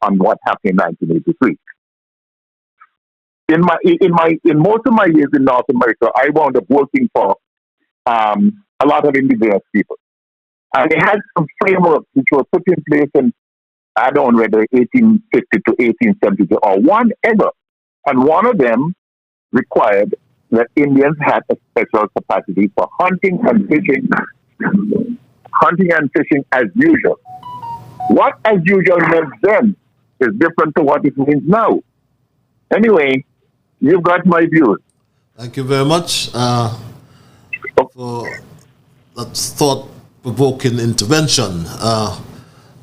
on what happened in 1983. In most of my years in North America, I wound up working for a lot of indigenous people. And they had some frameworks which were put in place in, I don't know whether 1850 to 1872 or whatever. And one of them required that Indians had a special capacity for hunting and fishing as usual. What as usual meant then is different to what it means now. Anyway, you've got my views. Thank you very much for that thought-provoking intervention.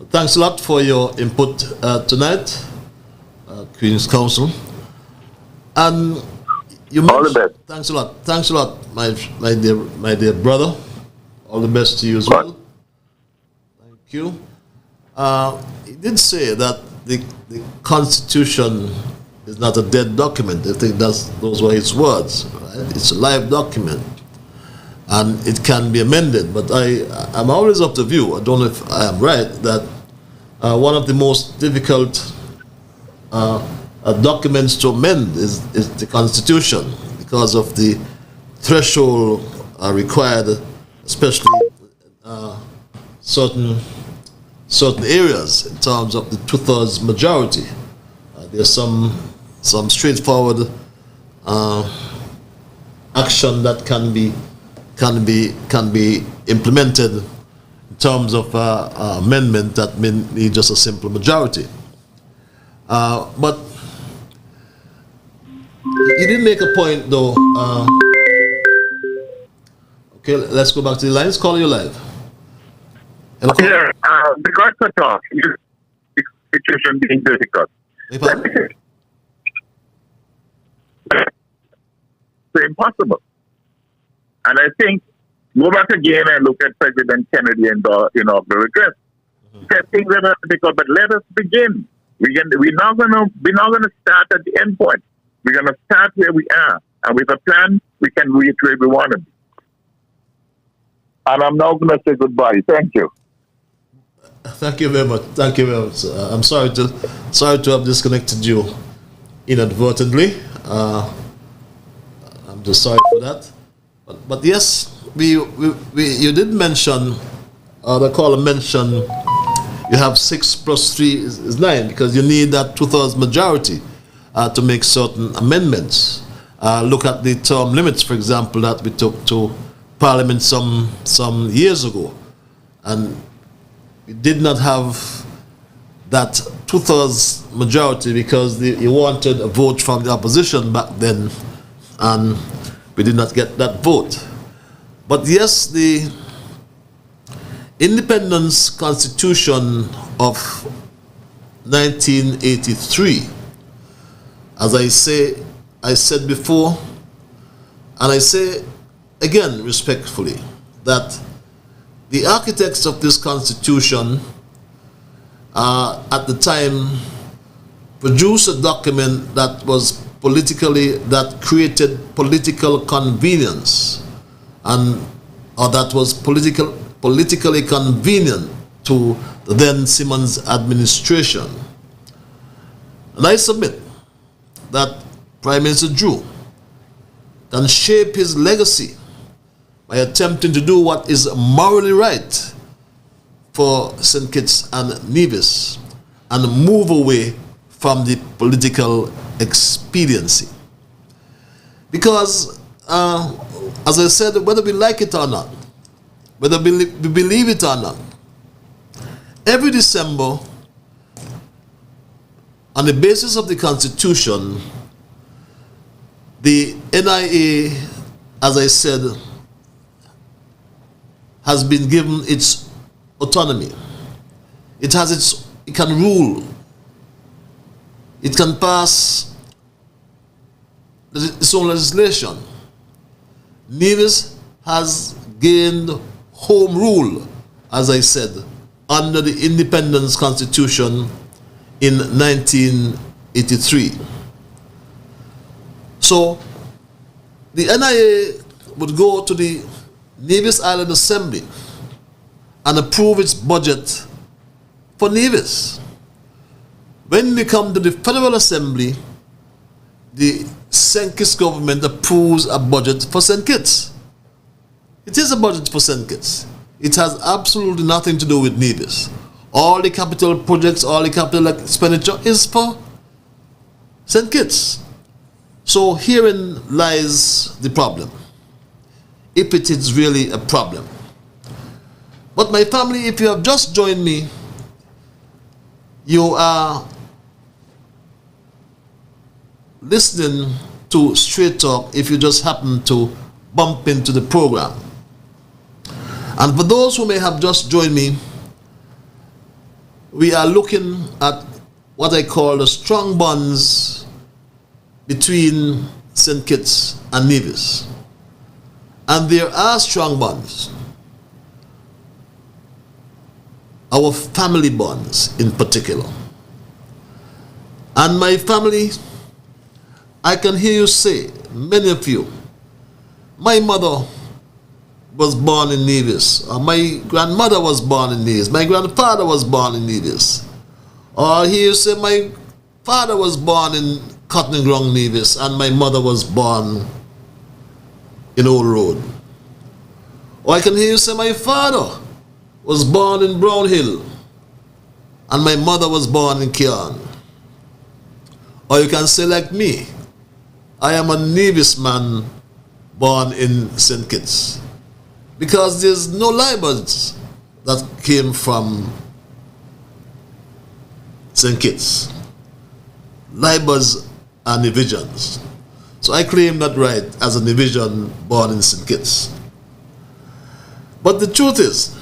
Thanks a lot for your input tonight, Queen's Counsel. And you all the best. Thanks a lot, my dear brother. All the best to you as well. Thank you. He did say that the Constitution is not a dead document. I think those were his words. Right? It's a live document, and it can be amended. But I'm always of the view, I don't know if I am right, that one of the most difficult documents to amend is the Constitution, because of the threshold required, especially certain areas in terms of the 2/3 majority. There's some straightforward action that can be implemented in terms of amendment that may need just a simple majority. But you did make a point, though. Okay, let's go back to the lines. Call you live. Hello? Here, the got cut off. The situation being difficult. Hey, It's impossible. And I think, go back again and look at President Kennedy and the address. Things are difficult, but let us begin. We're not gonna start at the end point. We're gonna start where we are, and with a plan, we can reach where we want to be. And I'm now gonna say goodbye. Thank you. Thank you very much. Thank you very much. I'm sorry to have disconnected you inadvertently. I'm just sorry for that. But yes, you did mention, the caller mentioned, you have 6 plus 3 is 9, because you need that 2/3 majority to make certain amendments. Look at the term limits, for example, that we took to Parliament some years ago, and we did not have that 2/3 majority because you wanted a vote from the opposition back then, and we did not get that vote. But yes, the Independence Constitution of 1983, as I said before, and I say again respectfully, that the architects of this Constitution at the time produced a document that created political convenience, or that was politically convenient to the then Simmons administration. And I submit that Prime Minister Drew can shape his legacy by attempting to do what is morally right for St. Kitts and Nevis and move away from the political expediency. Because, as I said, whether we like it or not, whether we believe it or not, every December, on the basis of the Constitution, the NIA, as I said, has been given its autonomy. It can rule. It can pass its own legislation. Nevis has gained home rule, as I said, under the Independence Constitution in 1983. So the NIA would go to the Nevis Island Assembly and approve its budget for Nevis. When we come to the Federal Assembly, the St. Kitts government approves a budget for St. Kitts. It is a budget for St. Kitts. It has absolutely nothing to do with Nevis. All the capital projects, all the capital expenditure is for St. Kitts. So herein lies the problem, if it is really a problem. But my family, if you have just joined me, you are listening to Straight Talk if you just happen to bump into the program. And for those who may have just joined me, we are looking at what I call the strong bonds between St. Kitts and Nevis. And there are strong bonds. Our family bonds in particular. And my family, I can hear you say, many of you, my mother was born in Nevis, or my grandmother was born in Nevis, my grandfather was born in Nevis. Or hear you say, my father was born in Cotton Ground, Nevis, and my mother was born in Old Road. Or I can hear you say, my father was born in Brown Hill, and my mother was born in Cairn. Or you can say like me, I am a Nevis man born in St. Kitts. Because there's no Liburds that came from St. Kitts. Liburds are Nevisians. So I claim that right as a Nevisian born in St. Kitts. But the truth is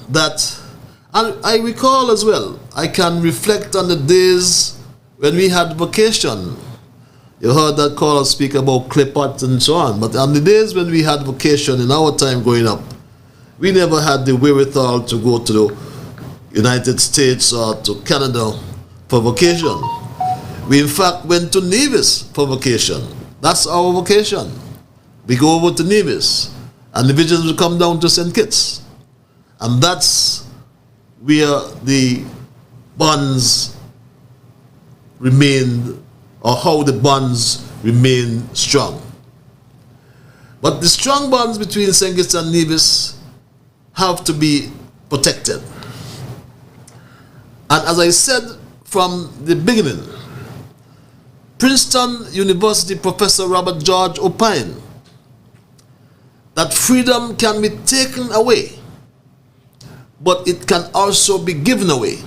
that, and I recall as well, I can reflect on the days when we had vacation. You heard that caller speak about Clipart and so on, but on the days when we had vacation in our time growing up, we never had the wherewithal to go to the United States or to Canada for vacation. We in fact went to Nevis for vacation. That's our vacation. We go over to Nevis, and the Nevisians will come down to St. Kitts. And that's where the bonds remained, or how the bonds remain strong. But the strong bonds between St. Kitts and Nevis have to be protected. And as I said from the beginning, Princeton University Professor Robert George opined that freedom can be taken away, but it can also be given away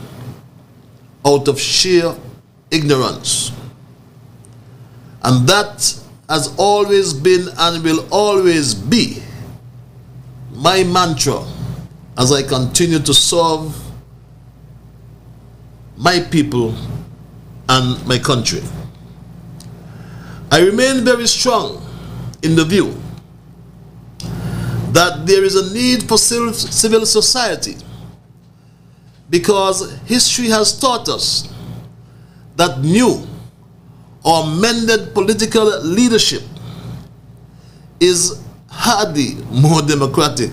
out of sheer ignorance. And that has always been and will always be my mantra as I continue to serve my people and my country. I remain very strong in the view that there is a need for civil society, because history has taught us that new or mended political leadership is hardly more democratic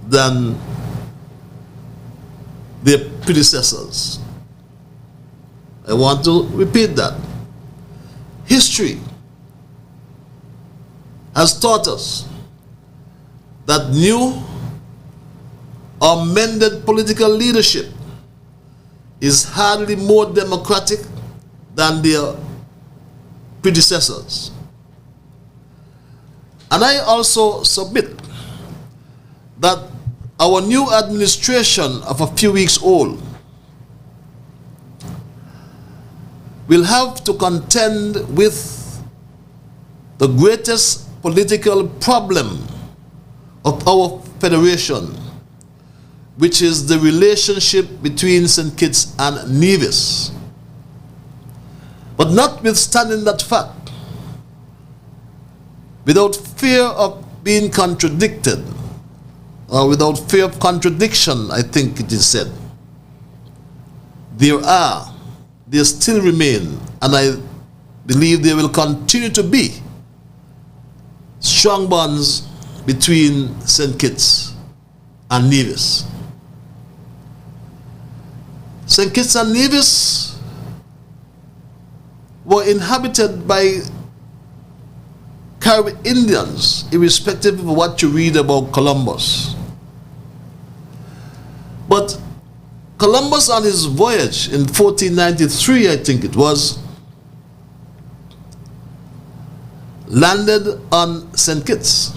than their predecessors. I want to repeat that. History has taught us that new or mended political leadership is hardly more democratic than their predecessors. And I also submit that our new administration of a few weeks old will have to contend with the greatest political problem of our federation, which is the relationship between St. Kitts and Nevis. But notwithstanding that fact, without fear of being contradicted, or without fear of contradiction, I think it is said, there still remain, and I believe there will continue to be, strong bonds between St. Kitts and Nevis. St. Kitts and Nevis were inhabited by Caribbean Indians, irrespective of what you read about Columbus. But Columbus on his voyage in 1493, I think it was, landed on St. Kitts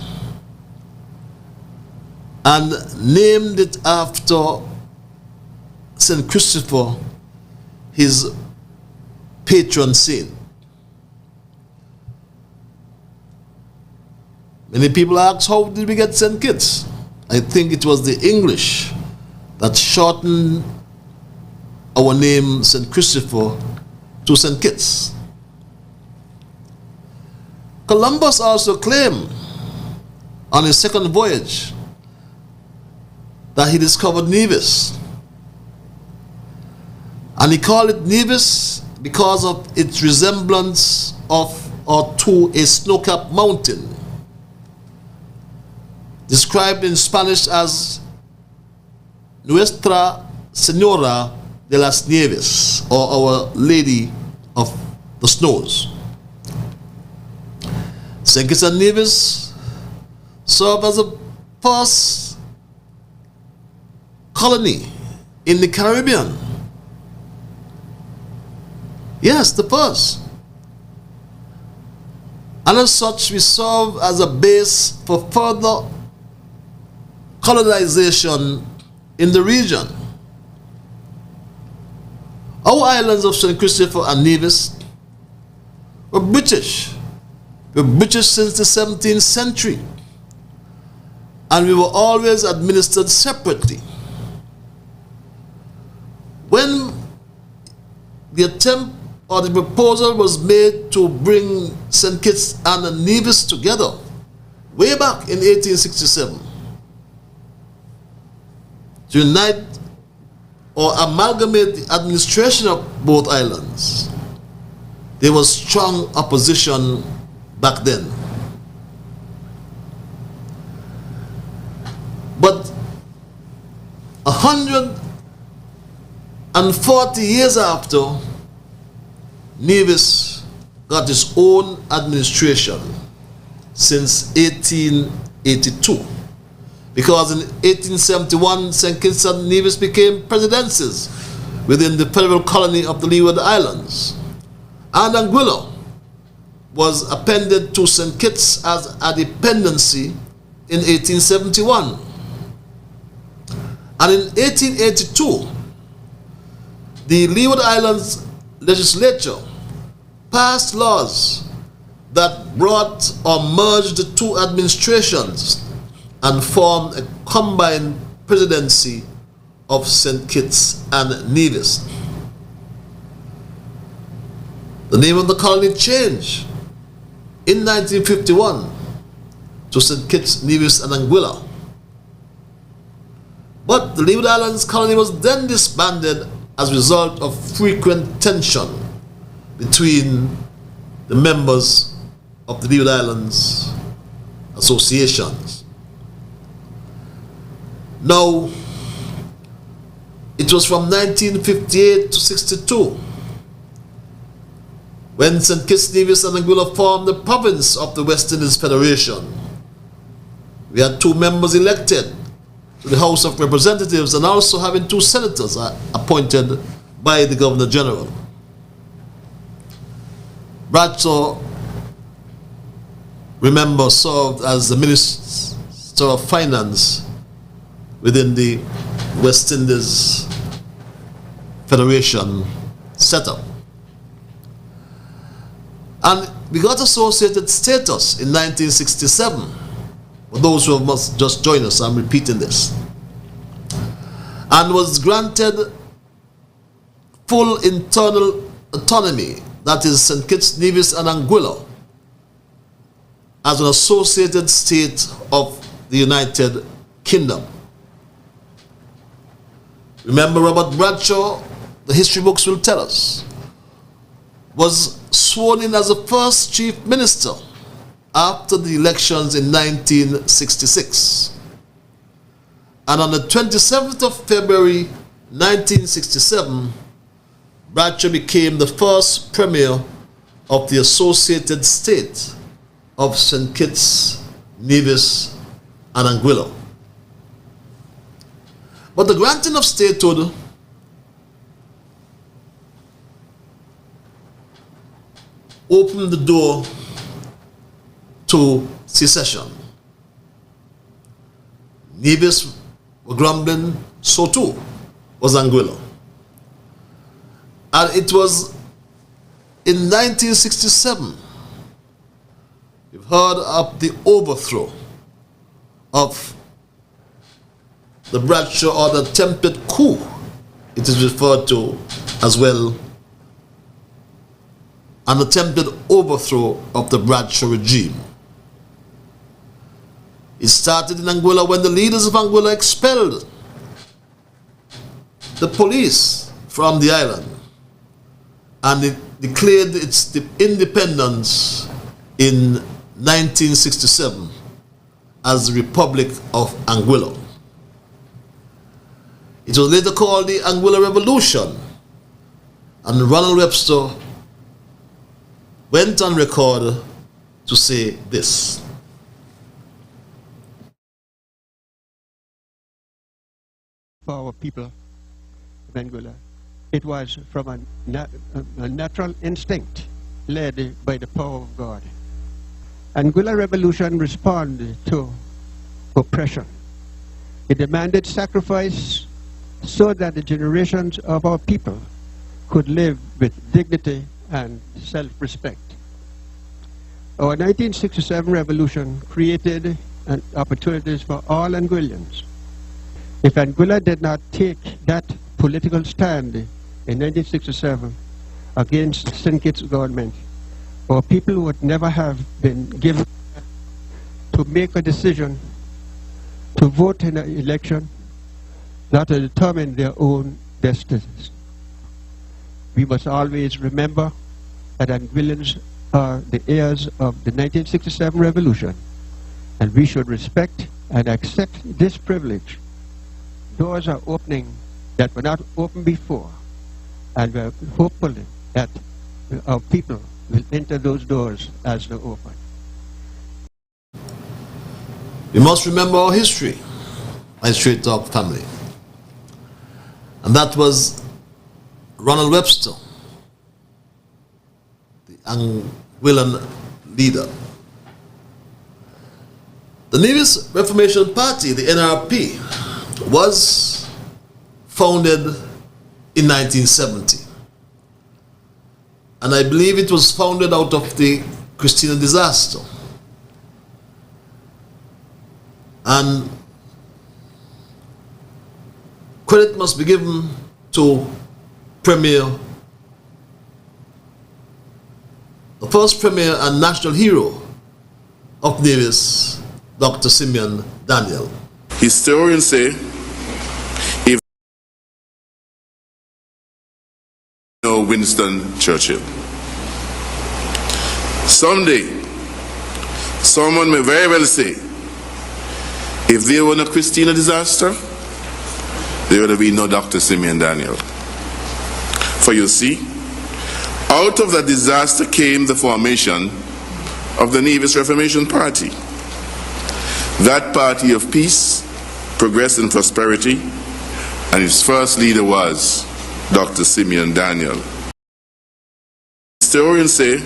and named it after St. Christopher, his patron saint. Many people ask, how did we get St. Kitts? I think it was the English that shortened our name St. Christopher to St. Kitts. Columbus also claimed on his second voyage that he discovered Nevis. And he called it Nevis because of its resemblance of or to a snow-capped mountain, described in Spanish as Nuestra Senora de las Neves, or Our Lady of the Snows. St. Kitts and Nevis served as the first colony in the Caribbean. Yes, the first. And as such, we serve as a base for further colonization in the region. Our islands of St. Christopher and Nevis were British. We were British since the 17th century. And we were always administered separately. When the attempt or the proposal was made to bring St. Kitts and Nevis together, way back in 1867, to unite or amalgamate the administration of both islands, there was strong opposition back then. But 140 years after, Nevis got its own administration since 1882. Because in 1871, St. Kitts and Nevis became presidencies within the federal colony of the Leeward Islands. And Anguilla was appended to St. Kitts as a dependency in 1871. And in 1882, the Leeward Islands legislature passed laws that brought or merged the two administrations and formed a combined presidency of St. Kitts and Nevis. The name of the colony changed in 1951 to St. Kitts, Nevis, and Anguilla. But the Leeward Islands colony was then disbanded as a result of frequent tension between the members of the Leeward Islands associations. Now, it was from 1958 to 62 when St. Kitts, Nevis, and Anguilla formed the province of the West Indies Federation. We had 2 members elected to the House of Representatives and also having 2 senators appointed by the Governor General. Bradshaw, remember, served as the Minister of Finance within the West Indies Federation setup. And we got associated status in 1967. For those who must just join us, I'm repeating this. And was granted full internal autonomy, that is St. Kitts, Nevis, and Anguilla, as an associated state of the United Kingdom. Remember, Robert Bradshaw, the history books will tell us, was sworn in as the first chief minister after the elections in 1966. And on the 27th of February 1967, Bradshaw became the first premier of the associated state of St. Kitts, Nevis, and Anguilla. But the granting of statehood opened the door to secession. Nevis were grumbling, so too was Anguilla. And it was in 1967, we've heard of the overthrow of the Bradshaw, or the attempted coup, it is referred to as well, an attempted overthrow of the Bradshaw regime. It started in Anguilla when the leaders of Anguilla expelled the police from the island, and it declared its independence in 1967 as the Republic of Anguilla. It was later called the Anguilla Revolution, and Ronald Webster went on record to say this. For our people of Anguilla, it was from a natural instinct led by the power of God. Anguilla Revolution responded to oppression. It demanded sacrifice so that the generations of our people could live with dignity and self-respect. Our 1967 revolution created opportunities for all Anguillians. If Anguilla did not take that political stand in 1967 against St. Kitts government, our people would never have been given to make a decision, to vote in an election, not to determine their own destinies. We must always remember that Anguillians are the heirs of the 1967 revolution, and we should respect and accept this privilege. Doors are opening that were not open before, and we're hopeful that our people will enter those doors as they open. We must remember our history, my Straight Talk family. And that was Ronald Webster, the Anguillan leader. The Nevis Reformation Party, the NRP, was founded in 1970. And I believe it was founded out of the Christina disaster. And credit must be given to the first premier and national hero of Navies, Dr. Simeon Daniel. Historians say, if Winston Churchill. Someday, someone may very well say, if there were no Christina disaster, there would have been no Dr. Simeon Daniel. For you see, out of that disaster came the formation of the Nevis Reformation Party. That party of peace, progress and prosperity, and its first leader was Dr. Simeon Daniel. Historians say,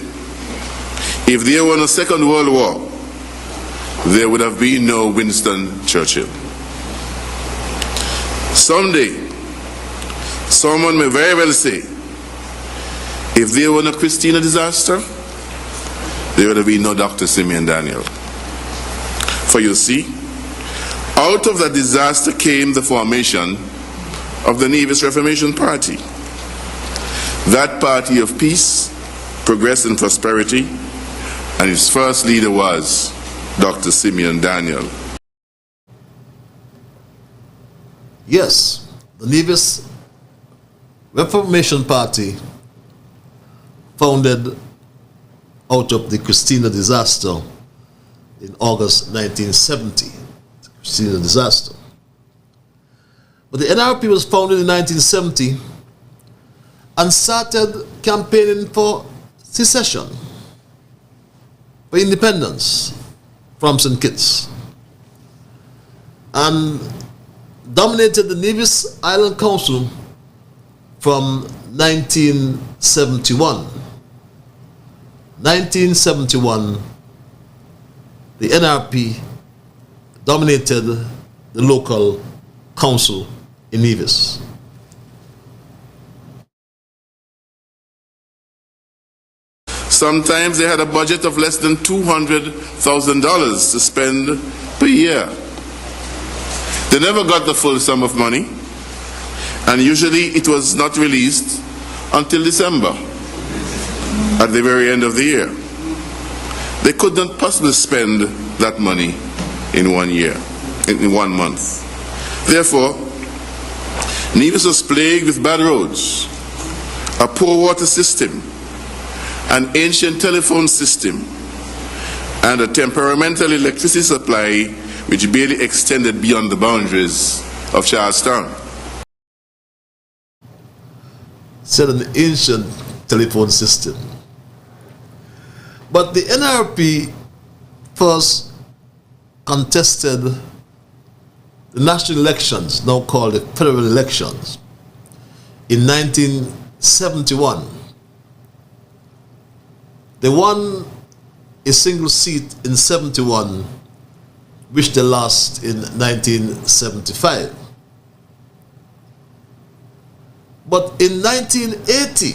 if there were no Second World War, there would have been no Winston Churchill. Someday, someone may very well say, if there were no Christina disaster, there would have been no Dr. Simeon Daniel. For you see, out of that disaster came the formation of the Nevis Reformation Party. That party of peace, progress and prosperity, and its first leader was Dr. Simeon Daniel. Yes, the Nevis Reformation Party, founded out of the Christina disaster in August 1970, the Christina disaster. But the NRP was founded in 1970 and started campaigning for secession, for independence from St. Kitts, and dominated the Nevis Island Council from 1971. 1971, the NRP dominated the local council in Nevis. Sometimes they had a budget of less than $200,000 to spend per year. They never got the full sum of money, and usually it was not released until December, at the very end of the year. They could not possibly spend that money in 1 year, in 1 month. Therefore, Nevis was plagued with bad roads, a poor water system, an ancient telephone system, and a temperamental electricity supply which barely extended beyond the boundaries of Charlestown. said an ancient telephone system. But the NRP first contested the national elections, now called the federal elections, in 1971. They won a single seat in 71, which they lost in 1975. But in 1980,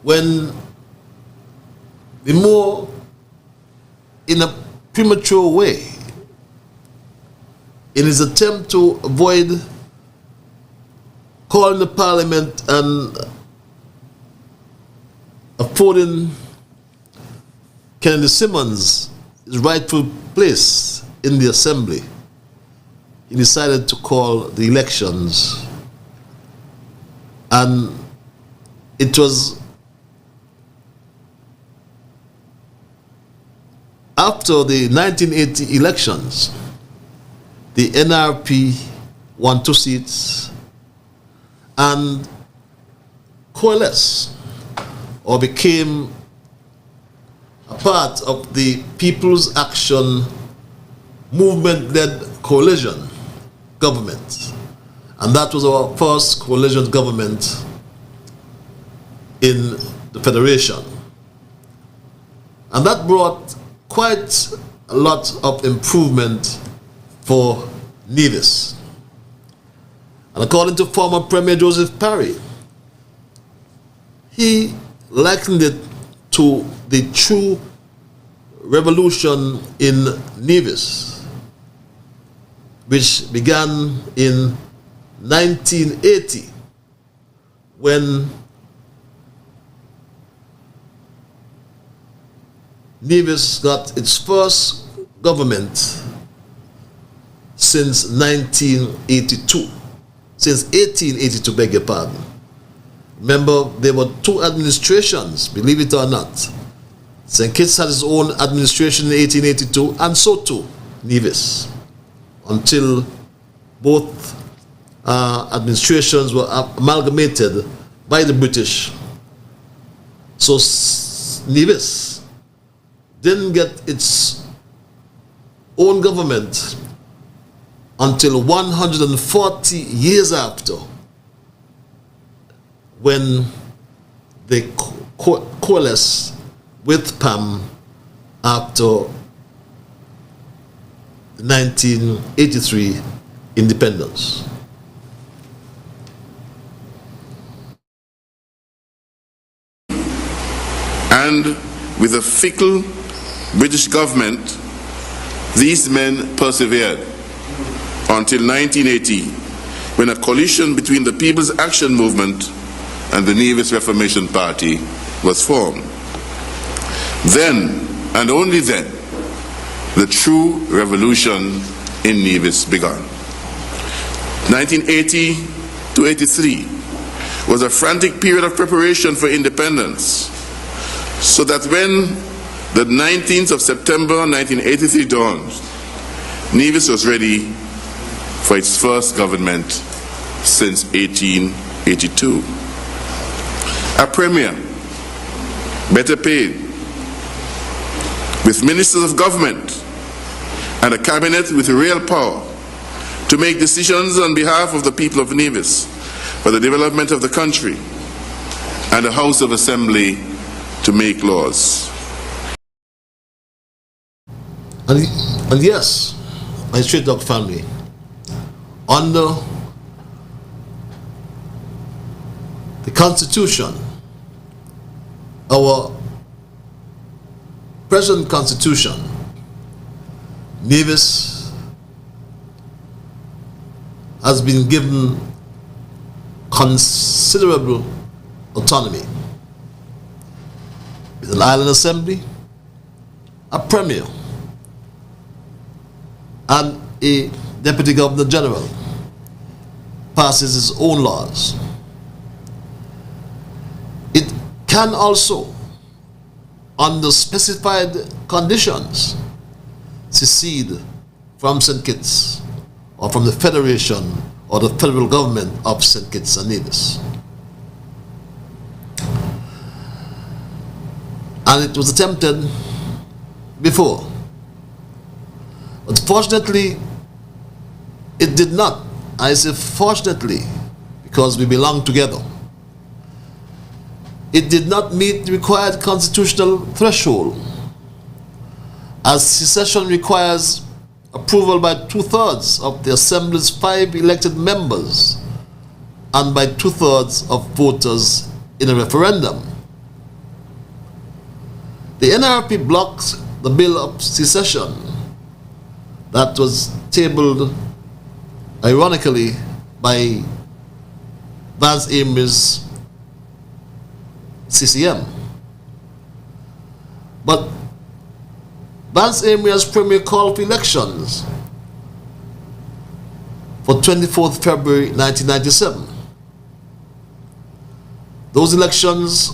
when the more in a premature way, in his attempt to avoid calling the parliament and affording Kennedy Simmons his rightful place in the assembly, he decided to call the elections. And it was after the 1980 elections, the NRP won 2 seats and coalesced or became a part of the People's Action Movement-led coalition government. And that was our first coalition government in the Federation. And that brought quite a lot of improvement for Nevis. And according to former Premier Joseph Parry, he likened it to the true revolution in Nevis, which began in 1980 when Nevis got its first government since 1882, beg your pardon. Remember, there were 2 administrations, believe it or not. St. Kitts had his own administration in 1882, and so too Nevis, until both administrations were amalgamated by the British. So Nevis didn't get its own government until 140 years after, when they coalesced with PAM after the 1983 independence. And with a fickle British government, these men persevered until 1980, when a coalition between the People's Action Movement and the Nevis Reformation Party was formed. Then, and only then, the true revolution in Nevis began. 1980 to 83 was a frantic period of preparation for independence, so that when the 19th of September 1983 dawned, Nevis was ready for its first government since 1882. A premier, better paid, with ministers of government and a cabinet with real power to make decisions on behalf of the people of Nevis for the development of the country, and a House of Assembly to make laws. And yes, my straight dog family, under the Constitution, our present Constitution, Nevis has been given considerable autonomy, with an island assembly, a premier, and a deputy governor general passes his own laws. It can also, under specified conditions, secede from St. Kitts, or from the Federation or the federal government of St. Kitts and Nevis. And it was attempted before. But fortunately, it did not. I say fortunately, because we belong together. It did not meet the required constitutional threshold, as secession requires approval by 2/3 of the Assembly's 5 elected members and by 2/3 of voters in a referendum. The NRP blocked the bill of secession that was tabled, ironically, by Vance Amory's CCM. But Vance Amory as Premier called for elections for 24th February 1997. Those elections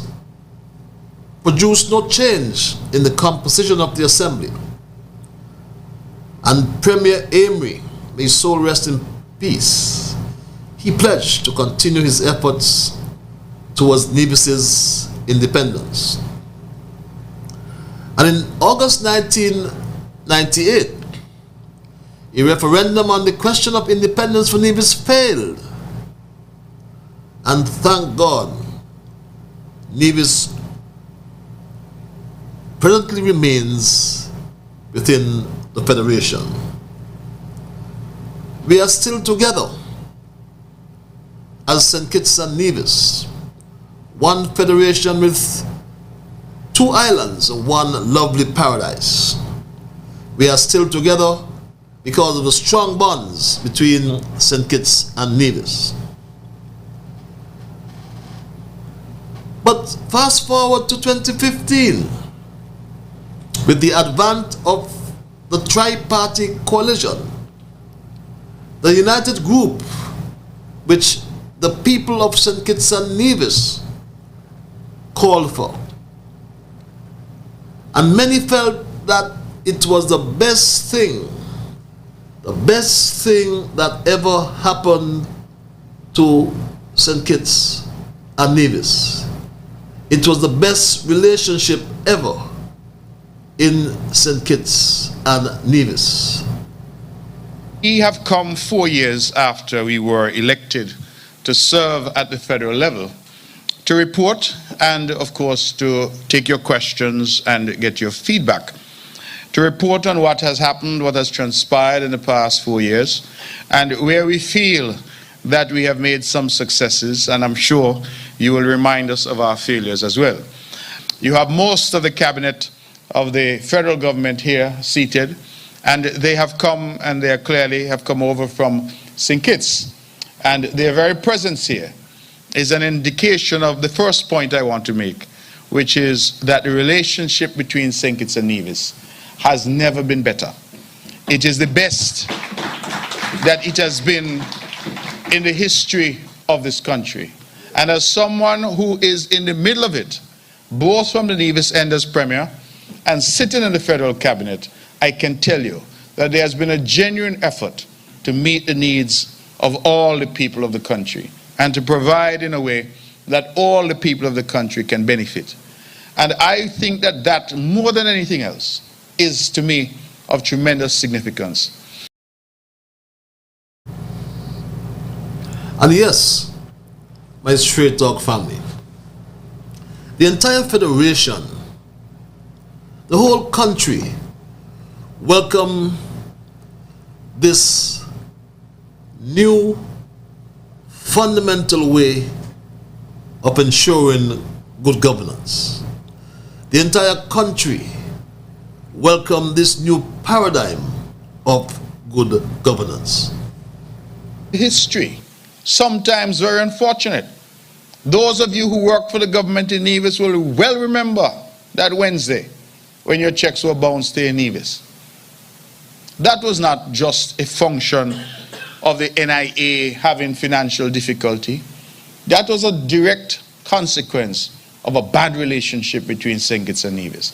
produced no change in the composition of the Assembly. And Premier Amory, may his soul rest in peace, he pledged to continue his efforts towards Nevis's independence. And in August 1998, a referendum on the question of independence for Nevis failed. And thank God, Nevis presently remains within the Federation. We are still together as St. Kitts and Nevis, one federation with 2 islands and 1 lovely paradise. We are still together because of the strong bonds between St. Kitts and Nevis. But fast forward to 2015, with the advent of the tri-party coalition, the united group which the people of St. Kitts and Nevis called for. And many felt that it was the best thing that ever happened to St. Kitts and Nevis. It was the best relationship ever in St. Kitts and Nevis. We have come 4 years after we were elected to serve at the federal level, to report and, of course, to take your questions and get your feedback, to report on what has happened, what has transpired in the past 4 years, and where we feel that we have made some successes, and I'm sure you will remind us of our failures as well. You have most of the cabinet of the federal government here seated, and they have come, and they clearly have come over from St. Kitts, and their very presence here is an indication of the first point I want to make, which is that the relationship between St. Kitts and Nevis has never been better. It is the best that it has been in the history of this country. And as someone who is in the middle of it, both from the Nevis end as Premier and sitting in the federal cabinet, I can tell you that there has been a genuine effort to meet the needs of all the people of the country and to provide in a way that all the people of the country can benefit. And I think that that, more than anything else, is to me of tremendous significance. And yes, my Straight Talk family, the entire federation, the whole country, welcome this new fundamental way of ensuring good governance. The entire country welcome this new paradigm of good governance. History, sometimes very unfortunate. Those of you who work for the government in Nevis will well remember that Wednesday when your checks were bounced in Nevis. That was not just a function of the NIA having financial difficulty. That was a direct consequence of a bad relationship between St. Kitts and Nevis,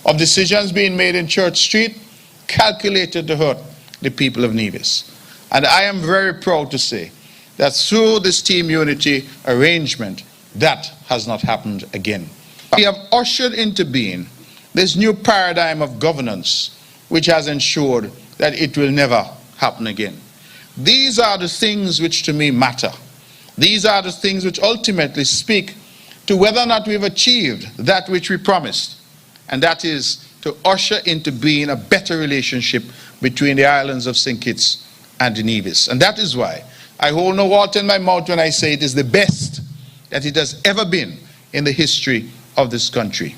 of decisions being made in Church Street calculated to hurt the people of Nevis. And I am very proud to say that through this team unity arrangement, that has not happened again. We have ushered into being this new paradigm of governance, which has ensured that it will never happen again. These are the things which to me matter. These are the things which ultimately speak to whether or not we've achieved that which we promised, and that is to usher into being a better relationship between the islands of St. Kitts and the Nevis. And that is why I hold no water in my mouth when I say it is the best that it has ever been in the history of this country.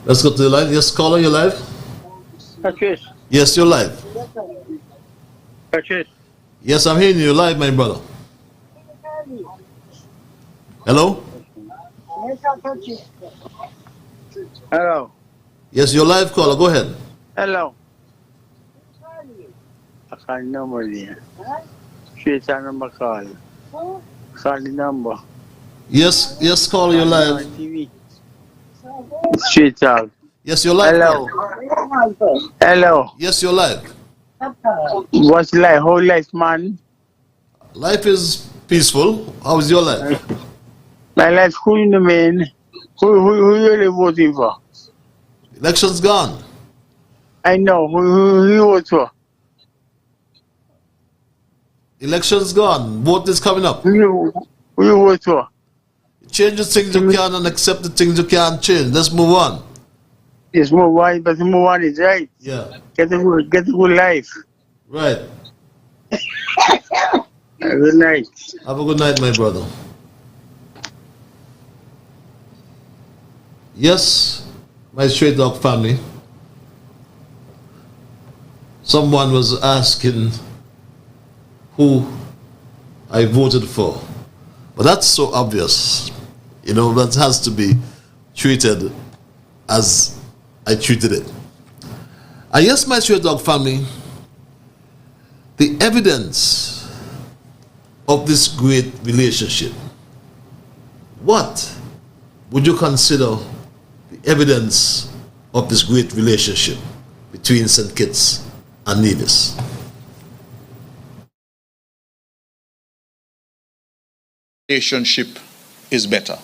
Let's go to the line. Yes, caller, you're live? Patrice. Yes, you're live. Patrice. Yes, I'm hearing you live, my brother. Hello? Hello. Yes, you're live, caller. Go ahead. Hello. I can't number there. Straight on number call. Call the number. Yes, yes, caller, you're live. TV. Straight out. Yes, you're live. Hello. Caller. Hello. Yes, you're live. What's life? Whole life, man? Life is peaceful. How is your life? My life, who in the main? Who you really voting for? Election's gone. I know. Who you vote for? Election's gone. Vote is coming up. Who you vote for? Change the things you can and accept the things you can't change. Let's move on. Yes, move on, but move on is right. Yeah. Get a good life. Right. Good night. Have a good night, my brother. Yes, my straight dog family. Someone was asking who I voted for. But that's so obvious. You know, that has to be treated as I treated it. And yes, my straight dog family, the evidence of this great relationship, what would you consider the evidence of this great relationship between St. Kitts and Nevis? Relationship is better.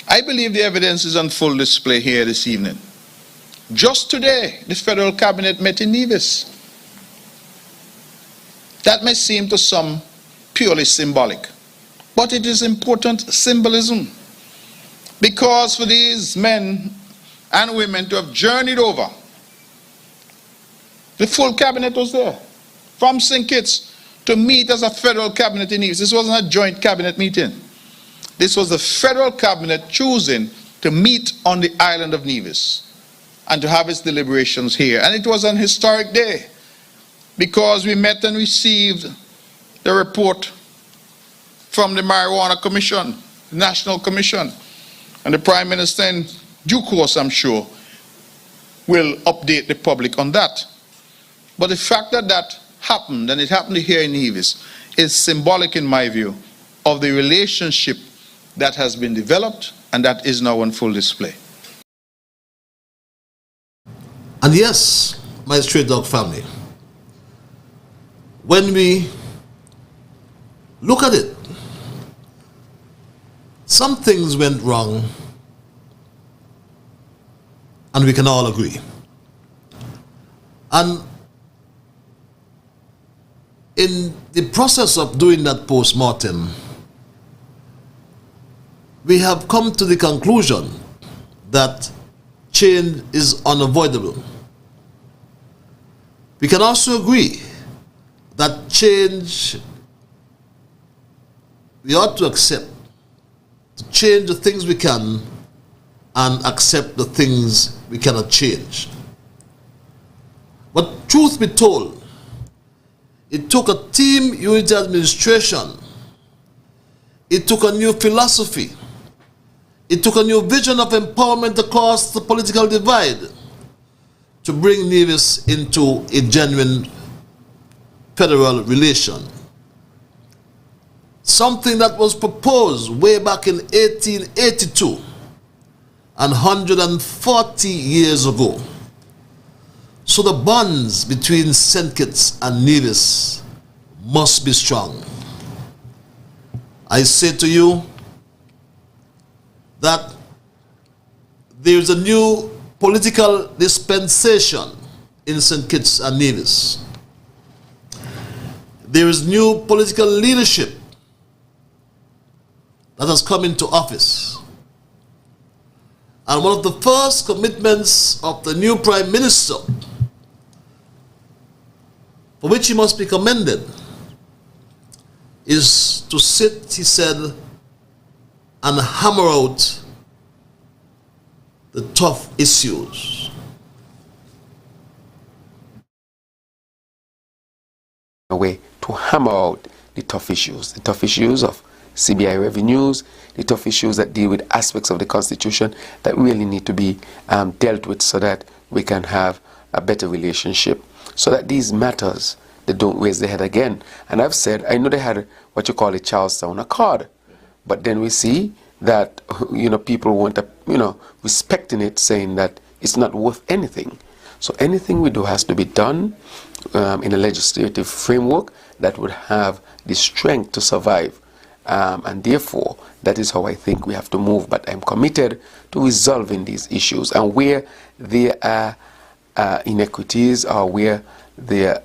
I believe the evidence is on full display here this evening. Just today, the federal cabinet met in Nevis. That may seem to some purely symbolic, but it is important symbolism. Because for these men and women to have journeyed over, the full cabinet was there, from St. Kitts to meet as a federal cabinet in Nevis. This wasn't a joint cabinet meeting. This was the federal cabinet choosing to meet on the island of Nevis and to have its deliberations here. And it was an historic day because we met and received the report from the Marijuana Commission, the National Commission. And the Prime Minister, in due course, I'm sure, will update the public on that. But the fact that that happened, and it happened here in Nevis, is symbolic, in my view, of the relationship that has been developed and that is now on full display. And yes, my straight dog family, when we look at it, some things went wrong, and we can all agree. And in the process of doing that post-mortem, we have come to the conclusion that change is unavoidable. We can also agree that change, we ought to accept, to change the things we can and accept the things we cannot change. But truth be told, it took a team unity administration. It took a new philosophy. It took a new vision of empowerment across the political divide to bring Nevis into a genuine federal relation. Something that was proposed way back in 1882 and 140 years ago. So the bonds between St. Kitts and Nevis must be strong. I say to you that there is a new political dispensation in St. Kitts and Nevis. There is new political leadership that has come into office. And one of the first commitments of the new Prime Minister, for which he must be commended, is to sit, he said, and hammer out the tough issues. A way to hammer out the tough issues of CBI revenues, the tough issues that deal with aspects of the Constitution that really need to be dealt with so that we can have a better relationship, so that these matters, they don't raise their head again. And I've said, I know they had what you call a Charlestown Accord, but then we see that, people weren't, respecting it, saying that it's not worth anything. So anything we do has to be done in a legislative framework that would have the strength to survive. And therefore, that is how I think we have to move. But I'm committed to resolving these issues. And where there are inequities or where there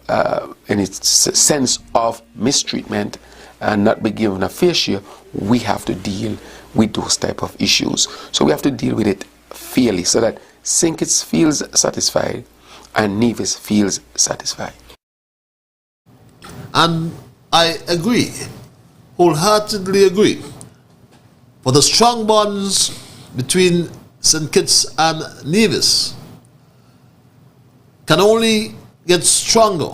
any sense of mistreatment and not be given a fair share, we have to deal with those type of issues. So we have to deal with it fairly so that St. Kitts feels satisfied and Nevis feels satisfied. And I agree, wholeheartedly agree. For the strong bonds between St. Kitts and Nevis can only get stronger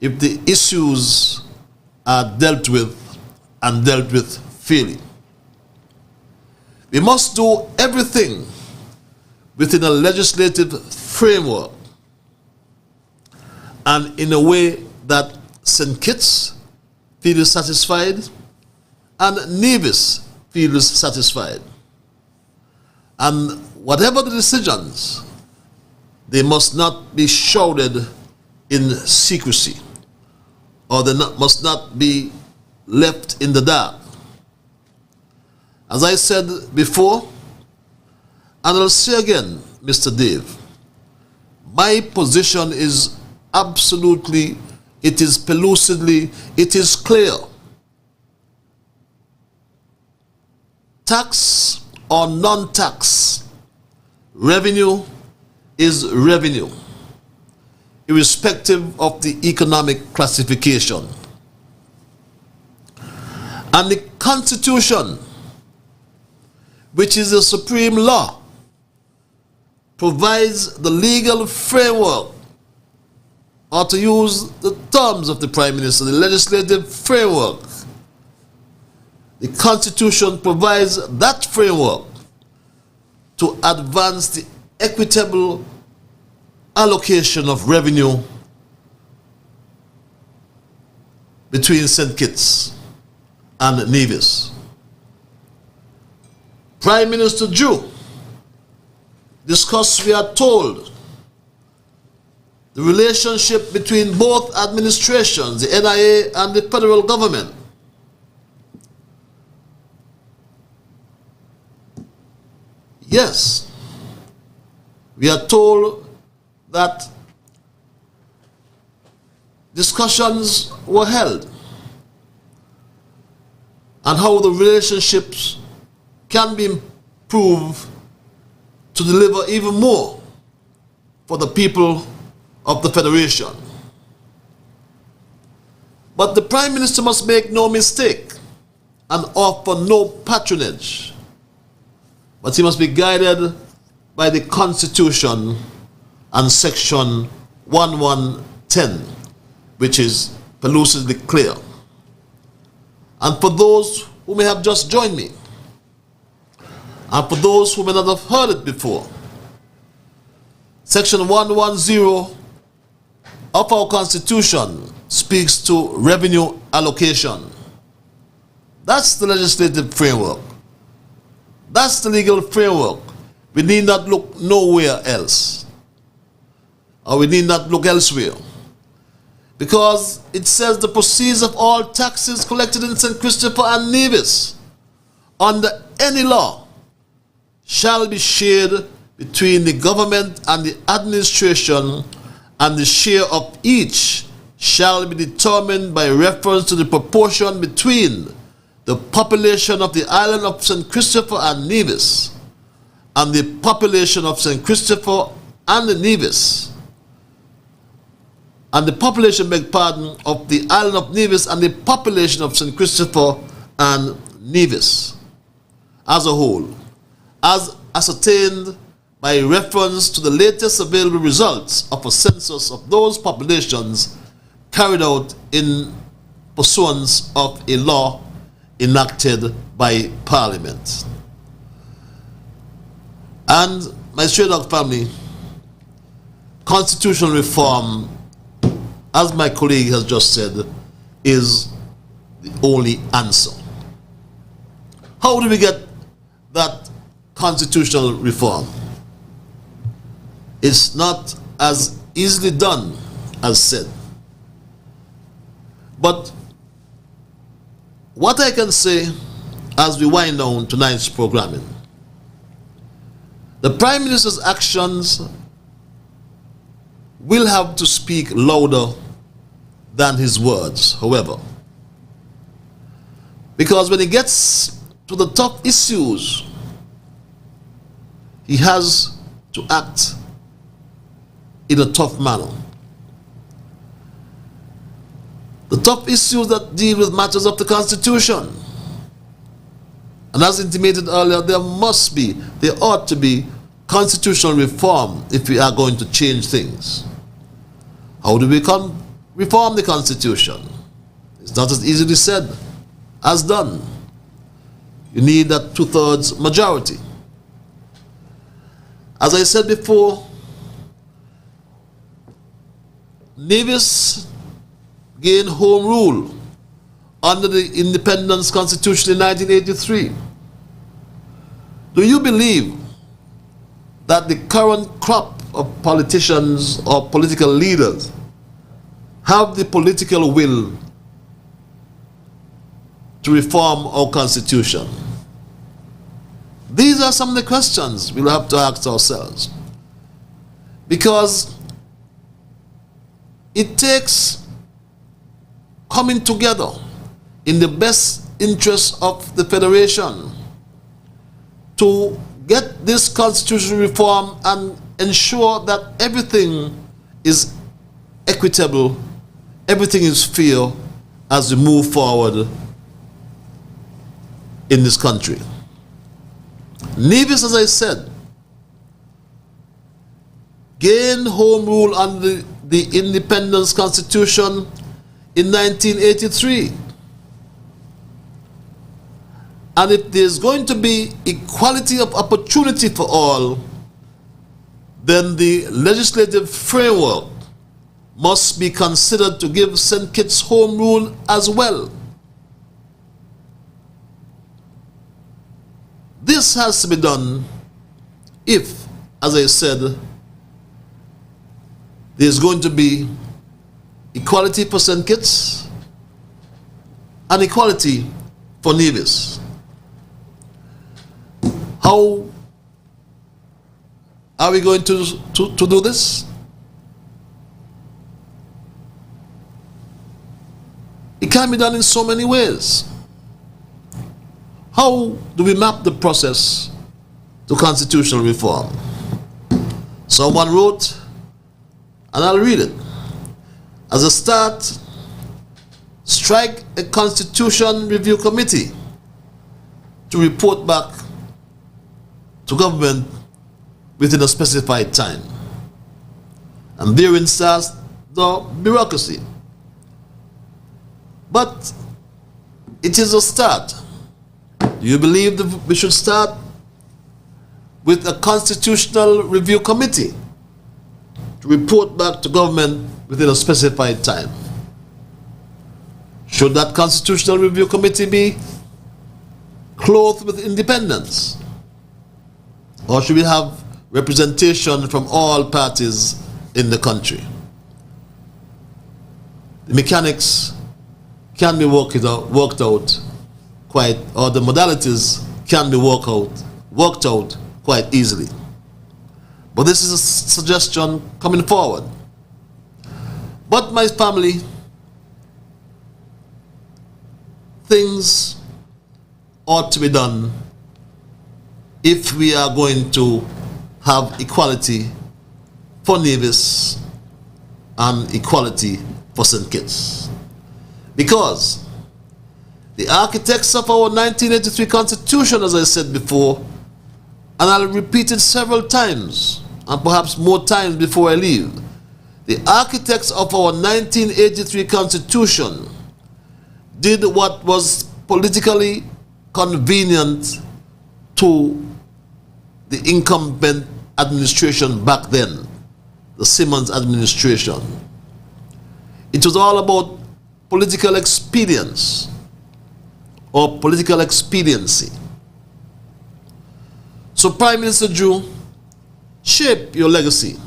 if the issues are dealt with and dealt with fairly. We must do everything within a legislative framework and in a way that St. Kitts feels satisfied and Nevis feels satisfied. And whatever the decisions, they must not be shrouded in secrecy, or they must not be left in the dark. As I said before, and I'll say again, Mr. Dave, my position is absolutely, it is pellucidly, it is clear. Tax or non-tax, revenue is revenue, irrespective of the economic classification. And the Constitution, which is the supreme law, provides the legal framework, or to use the terms of the Prime Minister, the legislative framework. The Constitution provides that framework to advance the equitable allocation of revenue between St. Kitts and Nevis. Prime Minister Drew discussed, we are told, the relationship between both administrations, the NIA and the federal government. Yes, we are told that discussions were held on how the relationships can be improved to deliver even more for the people of the Federation. But the Prime Minister must make no mistake and offer no patronage, but he must be guided by the Constitution and Section 1110, which is pellucidly clear. And for those who may have just joined me, and for those who may not have heard it before, Section 110 of our Constitution speaks to revenue allocation. That's the legislative framework. That's the legal framework. We need not look nowhere else. or we need not look elsewhere. Because it says the proceeds of all taxes collected in St. Christopher and Nevis under any law shall be shared between the government and the administration, and the share of each shall be determined by reference to the proportion between the population of the island of St. Christopher and Nevis and the population of St. Christopher and the Nevis, and the population, beg pardon, of the island of Nevis and the population of St. Christopher and Nevis as a whole, as ascertained by reference to the latest available results of a census of those populations carried out in pursuance of a law enacted by Parliament. And my Stray Dog family, constitutional reform, as my colleague has just said, is the only answer. How do we get that constitutional reform? It's not as easily done as said. But what I can say as we wind down tonight's programming, the Prime Minister's actions will have to speak louder than his words, however. Because when he gets to the tough issues, he has to act in a tough manner. The tough issues that deal with matters of the Constitution. And as intimated earlier, there ought to be constitutional reform if we are going to change things. How do we reform the Constitution? It's not as easily said as done. You need that 2/3 majority. As I said before, Nevis gained home rule under the Independence Constitution in 1983. Do you believe that the current crop of politicians or political leaders have the political will to reform our Constitution? These are some of the questions we'll have to ask ourselves. Because it takes coming together in the best interest of the Federation to get this constitutional reform and ensure that everything is equitable, everything is fair as we move forward in this country. Nevis, as I said, gained home rule under the Independence Constitution in 1983. And if there's going to be equality of opportunity for all, then the legislative framework must be considered to give St. Kitts home rule as well. This has to be done if, as I said, there's going to be equality for St. Kitts and equality for Nevis. How are we going to do this? It can be done in so many ways. How do we map the process to constitutional reform? Someone wrote, and I'll read it. As a start, strike a Constitution Review Committee to report back to government within a specified time. And therein starts the bureaucracy. But it is a start. Do you believe that we should start with a Constitutional Review Committee to report back to government within a specified time? Should that Constitutional Review Committee be clothed with independence? Or should we have representation from all parties in the country. The mechanics can be worked out quite, or the modalities can be worked out quite easily. But this is a suggestion coming forward. But my family, things ought to be done if we are going to have equality for Nevis and equality for St. Kitts. Because the architects of our 1983 Constitution, as I said before, and I'll repeat it several times, and perhaps more times before I leave, the architects of our 1983 Constitution did what was politically convenient to the incumbent administration back then, the Simmons administration. It was all about political expedience or political expediency. So Prime Minister Drew, shape your legacy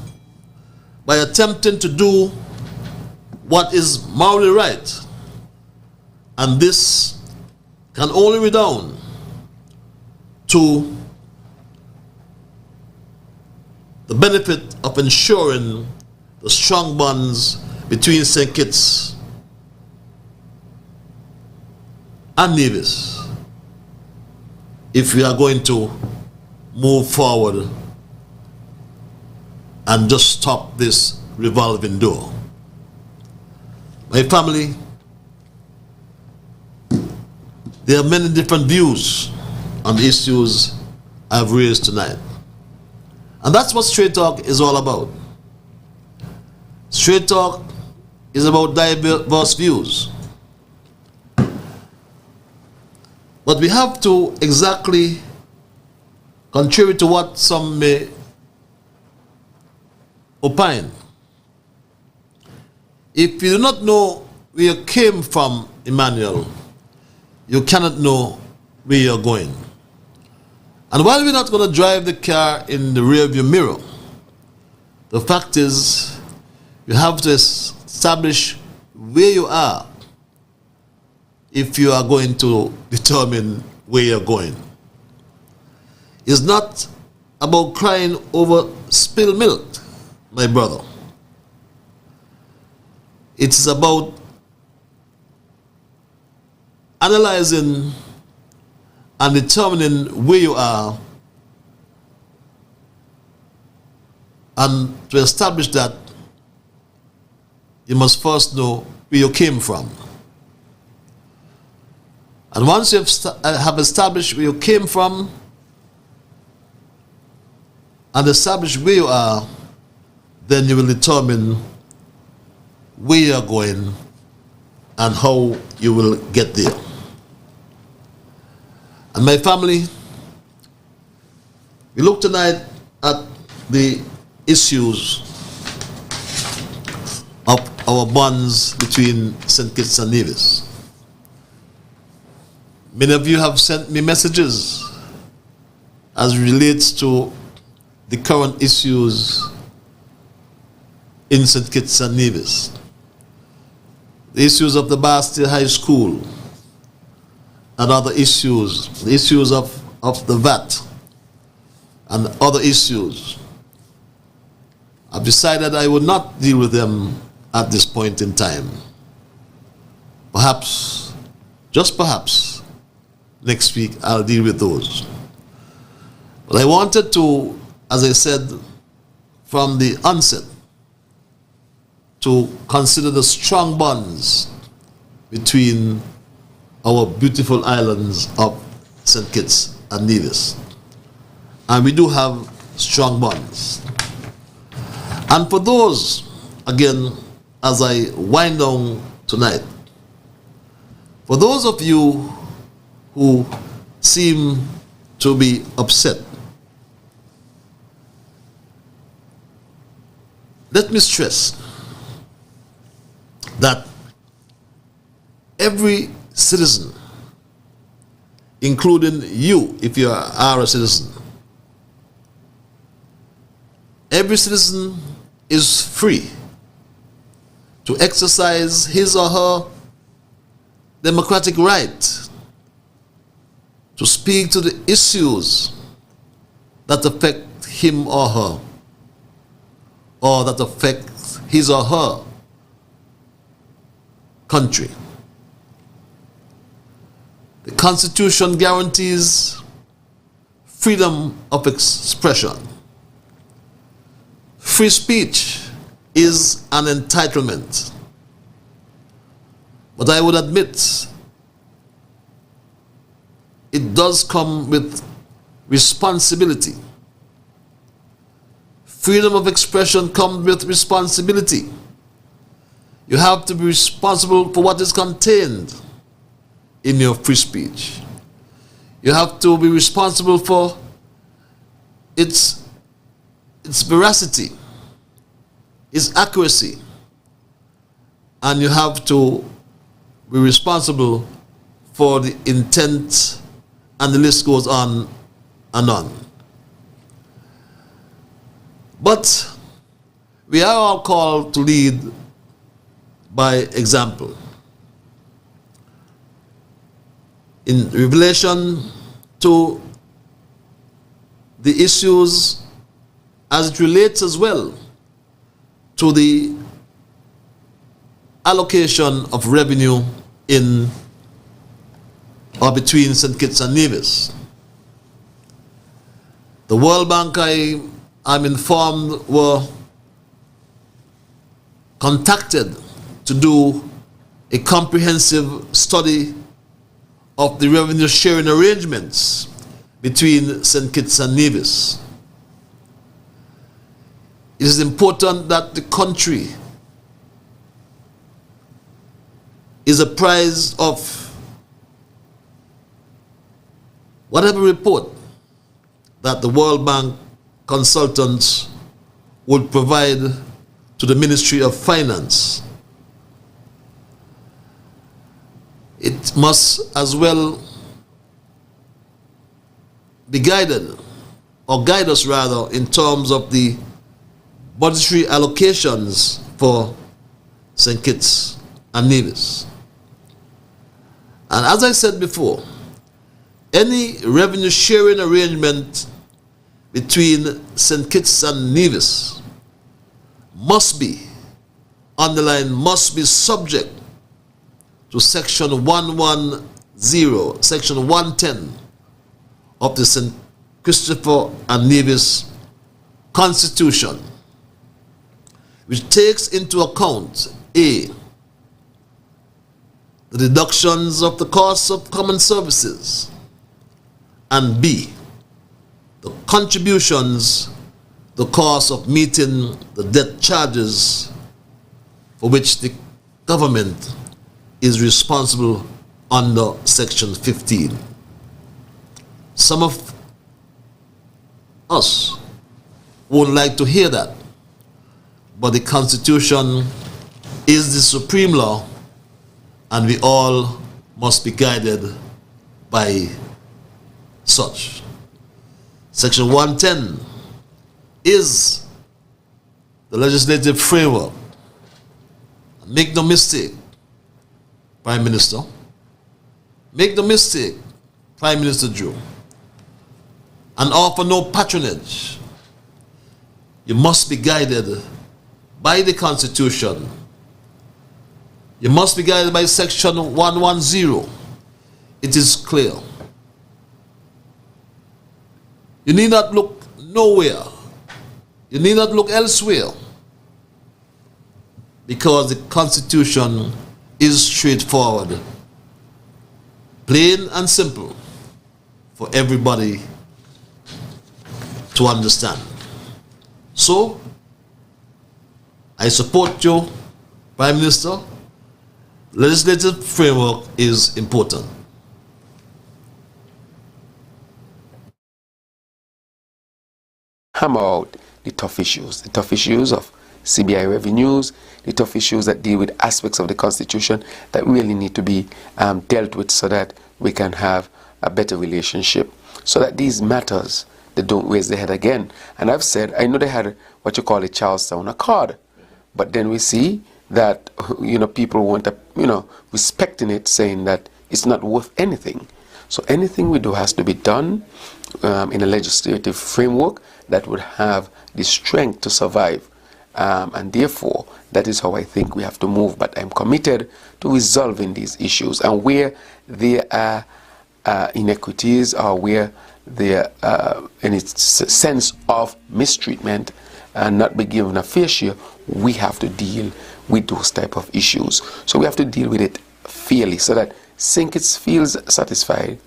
by attempting to do what is morally right. And this can only redound to the benefit of ensuring the strong bonds between St. Kitts and Nevis if we are going to move forward and just stop this revolving door. My family, there are many different views on the issues I've raised tonight. And that's what Straight Talk is all about. Straight Talk is about diverse views. But we have to exactly, contrary to what some may opine, if you do not know where you came from, Emmanuel, you cannot know where you're going. And while we're not going to drive the car in the rearview mirror, the fact is you have to establish where you are if you are going to determine where you're going. It's not about crying over spilled milk, my brother. It's about analyzing and determining where you are, and to establish that, you must first know where you came from. And once you have established where you came from and established where you are, then you will determine where you are going and how you will get there. And my family, we look tonight at the issues of our bonds between St. Kitts and Nevis. Many of you have sent me messages as relates to the current issues in St. Kitts and Nevis. The issues of the Bastille High School and other issues, the issues of the VAT and other issues. I've decided I will not deal with them at this point in time. Perhaps, just perhaps, next week I'll deal with those. But I wanted to, as I said from the onset, to consider the strong bonds between our beautiful islands of St. Kitts and Nevis. And we do have strong bonds. And for those, again, as I wind down tonight, for those of you who seem to be upset, let me stress that every citizen, including you if you are a citizen, every citizen is free to exercise his or her democratic right to speak to the issues that affect him or her, or that affect his or her country. The Constitution guarantees freedom of expression. Free speech is an entitlement. But I would admit it does come with responsibility. Freedom of expression comes with responsibility. You have to be responsible for what is contained in your free speech. You have to be responsible for its veracity, its accuracy, and you have to be responsible for the intent, and the list goes on and on. But we are all called to lead by example. In relation to the issues as it relates as well to the allocation of revenue in or between St. Kitts and Nevis. The World Bank, I'm informed, were contacted to do a comprehensive study of the revenue sharing arrangements between St. Kitts and Nevis. It is important that the country is apprised of whatever report that the World Bank consultants would provide to the Ministry of Finance. It must as well be guided, or guide us rather, in terms of the budgetary allocations for St. Kitts and Nevis. And as I said before, any revenue sharing arrangement between St. Kitts and Nevis must be, underlined, must be subject to Section 110, Section 110 of the St. Christopher and Nevis Constitution, which takes into account A, the deductions of the costs of common services, and B, the contributions, the cost of meeting the debt charges for which the government is responsible under Section 15. Some of us would like to hear that, but the Constitution is the supreme law, and we all must be guided by such. Section 110 is the legislative framework. Make no mistake, Prime Minister. Make no mistake, Prime Minister Joe. And offer no patronage. You must be guided by the Constitution. You must be guided by Section 110. It is clear. You need not look nowhere. You need not look elsewhere, because the Constitution is straightforward, plain and simple for everybody to understand. So, I support you, Prime Minister. Legislative framework is important. Hammer out the tough issues of CBI revenues, the tough issues that deal with aspects of the Constitution that really need to be dealt with, so that we can have a better relationship, so that these matters they don't raise their head again. And I've said, I know they had what you call a Charlestown Accord, but then we see that, people weren't, respecting it, saying that it's not worth anything. So anything we do has to be done in a legislative framework that would have the strength to survive. And therefore, that is how I think we have to move. But I'm committed to resolving these issues. And where there are inequities or where there any sense of mistreatment and not be given a fair share, we have to deal with those type of issues. So we have to deal with it fairly so that St. Kitts feels satisfied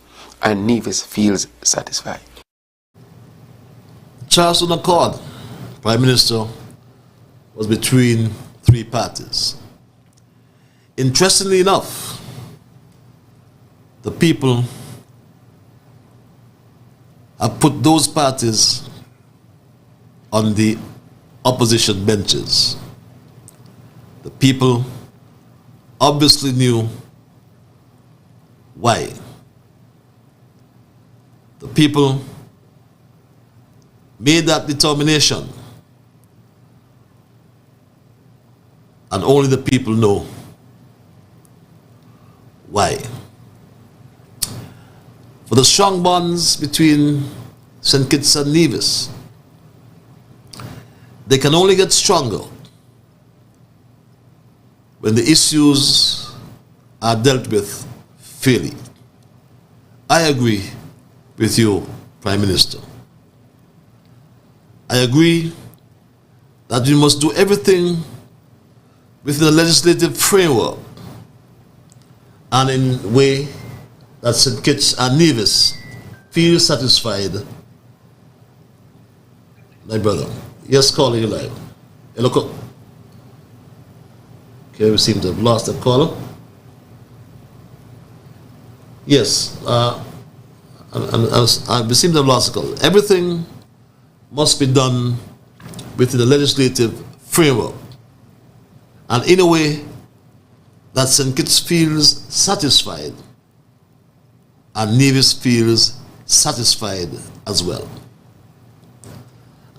and Nevis feels satisfied. Charleston Accord, Prime Minister, was between three parties. Interestingly enough, the people have put those parties on the opposition benches. The people obviously knew why. The people made that determination, and only the people know why. For the strong bonds between St. Kitts and Nevis, they can only get stronger when the issues are dealt with fairly. I agree with you, Prime Minister. I agree that we must do everything within the legislative framework and in a way that St. Kitts and Nevis feel satisfied. My brother, yes, calling you live. Hello. Okay, we seem to have lost that caller. Yes, we seem to have lost the caller. Everything must be done within the legislative framework and in a way that St. Kitts feels satisfied and Nevis feels satisfied as well.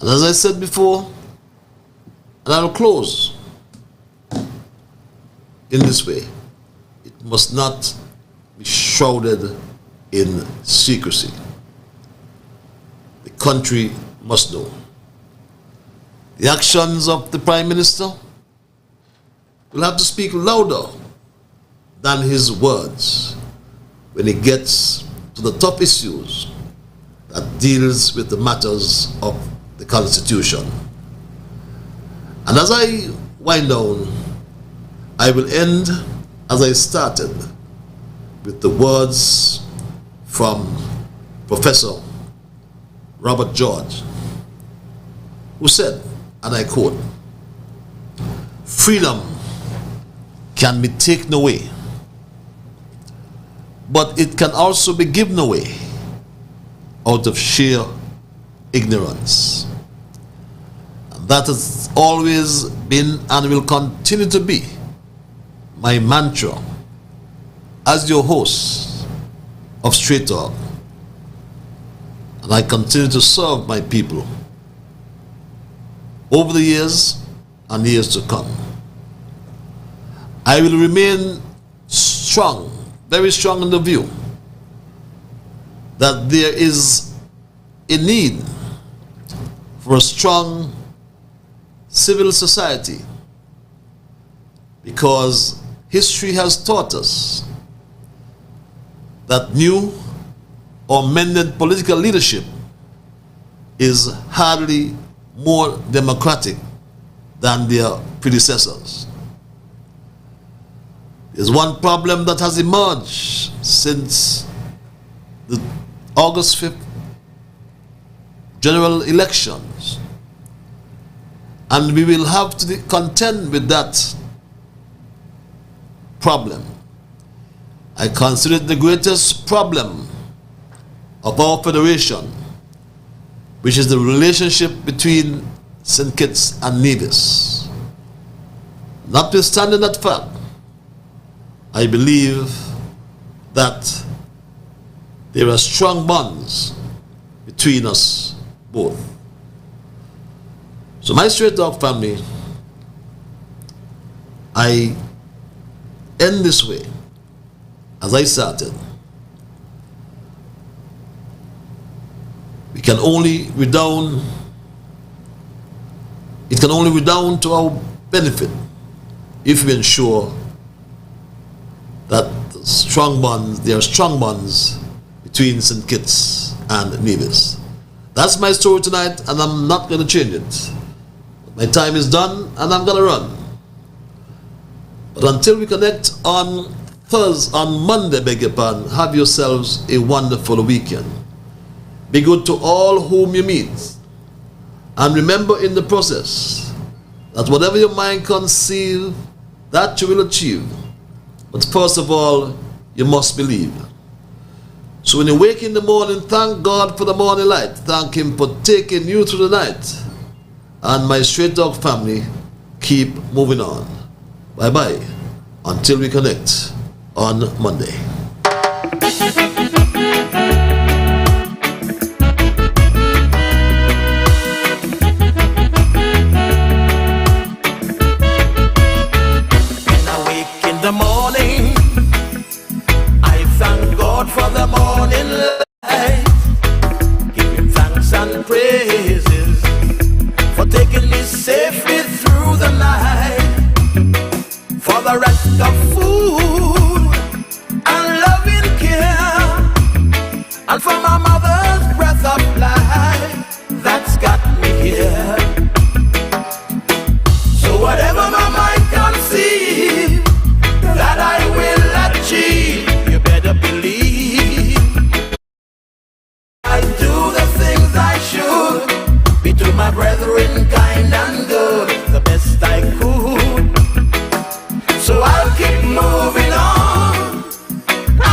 And as I said before, and I'll close in this way, it must not be shrouded in secrecy. The country must know. The actions of the Prime Minister will have to speak louder than his words when he gets to the top issues that deals with the matters of the Constitution. And as I wind down, I will end as I started, with the words from Professor Robert George, who said, and I quote, "Freedom can be taken away, but it can also be given away out of sheer ignorance." And that has always been and will continue to be my mantra as your host of Straight Talk. And I continue to serve my people over the years and years to come. I will remain strong, very strong in the view that there is a need for a strong civil society, because history has taught us that new or mended political leadership is hardly more democratic than their predecessors. There's one problem that has emerged since the August 5th general elections, and we will have to contend with that problem. I consider it the greatest problem of our federation, which is the relationship between St. Kitts and Nevis. Notwithstanding that fact, I believe that there are strong bonds between us both. So my straight dog family, I end this way as I started. It can only redound to our benefit if we ensure that there are strong bonds between St. Kitts and Nevis. That's my story tonight, and I'm not going to change it. My time is done, and I'm going to run. But until we connect on Monday, beg your pardon, have yourselves a wonderful weekend. Be good to all whom you meet. And remember in the process that whatever your mind conceive, that you will achieve. But first of all, you must believe. So when you wake in the morning, thank God for the morning light. Thank Him for taking you through the night. And my straight dog family, keep moving on. Bye-bye. Until we connect on Monday. When I wake in the morning, I thank God for the morning light. Give Him thanks and praises for taking me safely through the night. For the rest of food and loving care, and for my mother's breath of life that's got me here. So whatever my mind conceive, that I will achieve. You better believe I do the things I should, be to my brethren kind and good, the best I could. So I'll keep moving.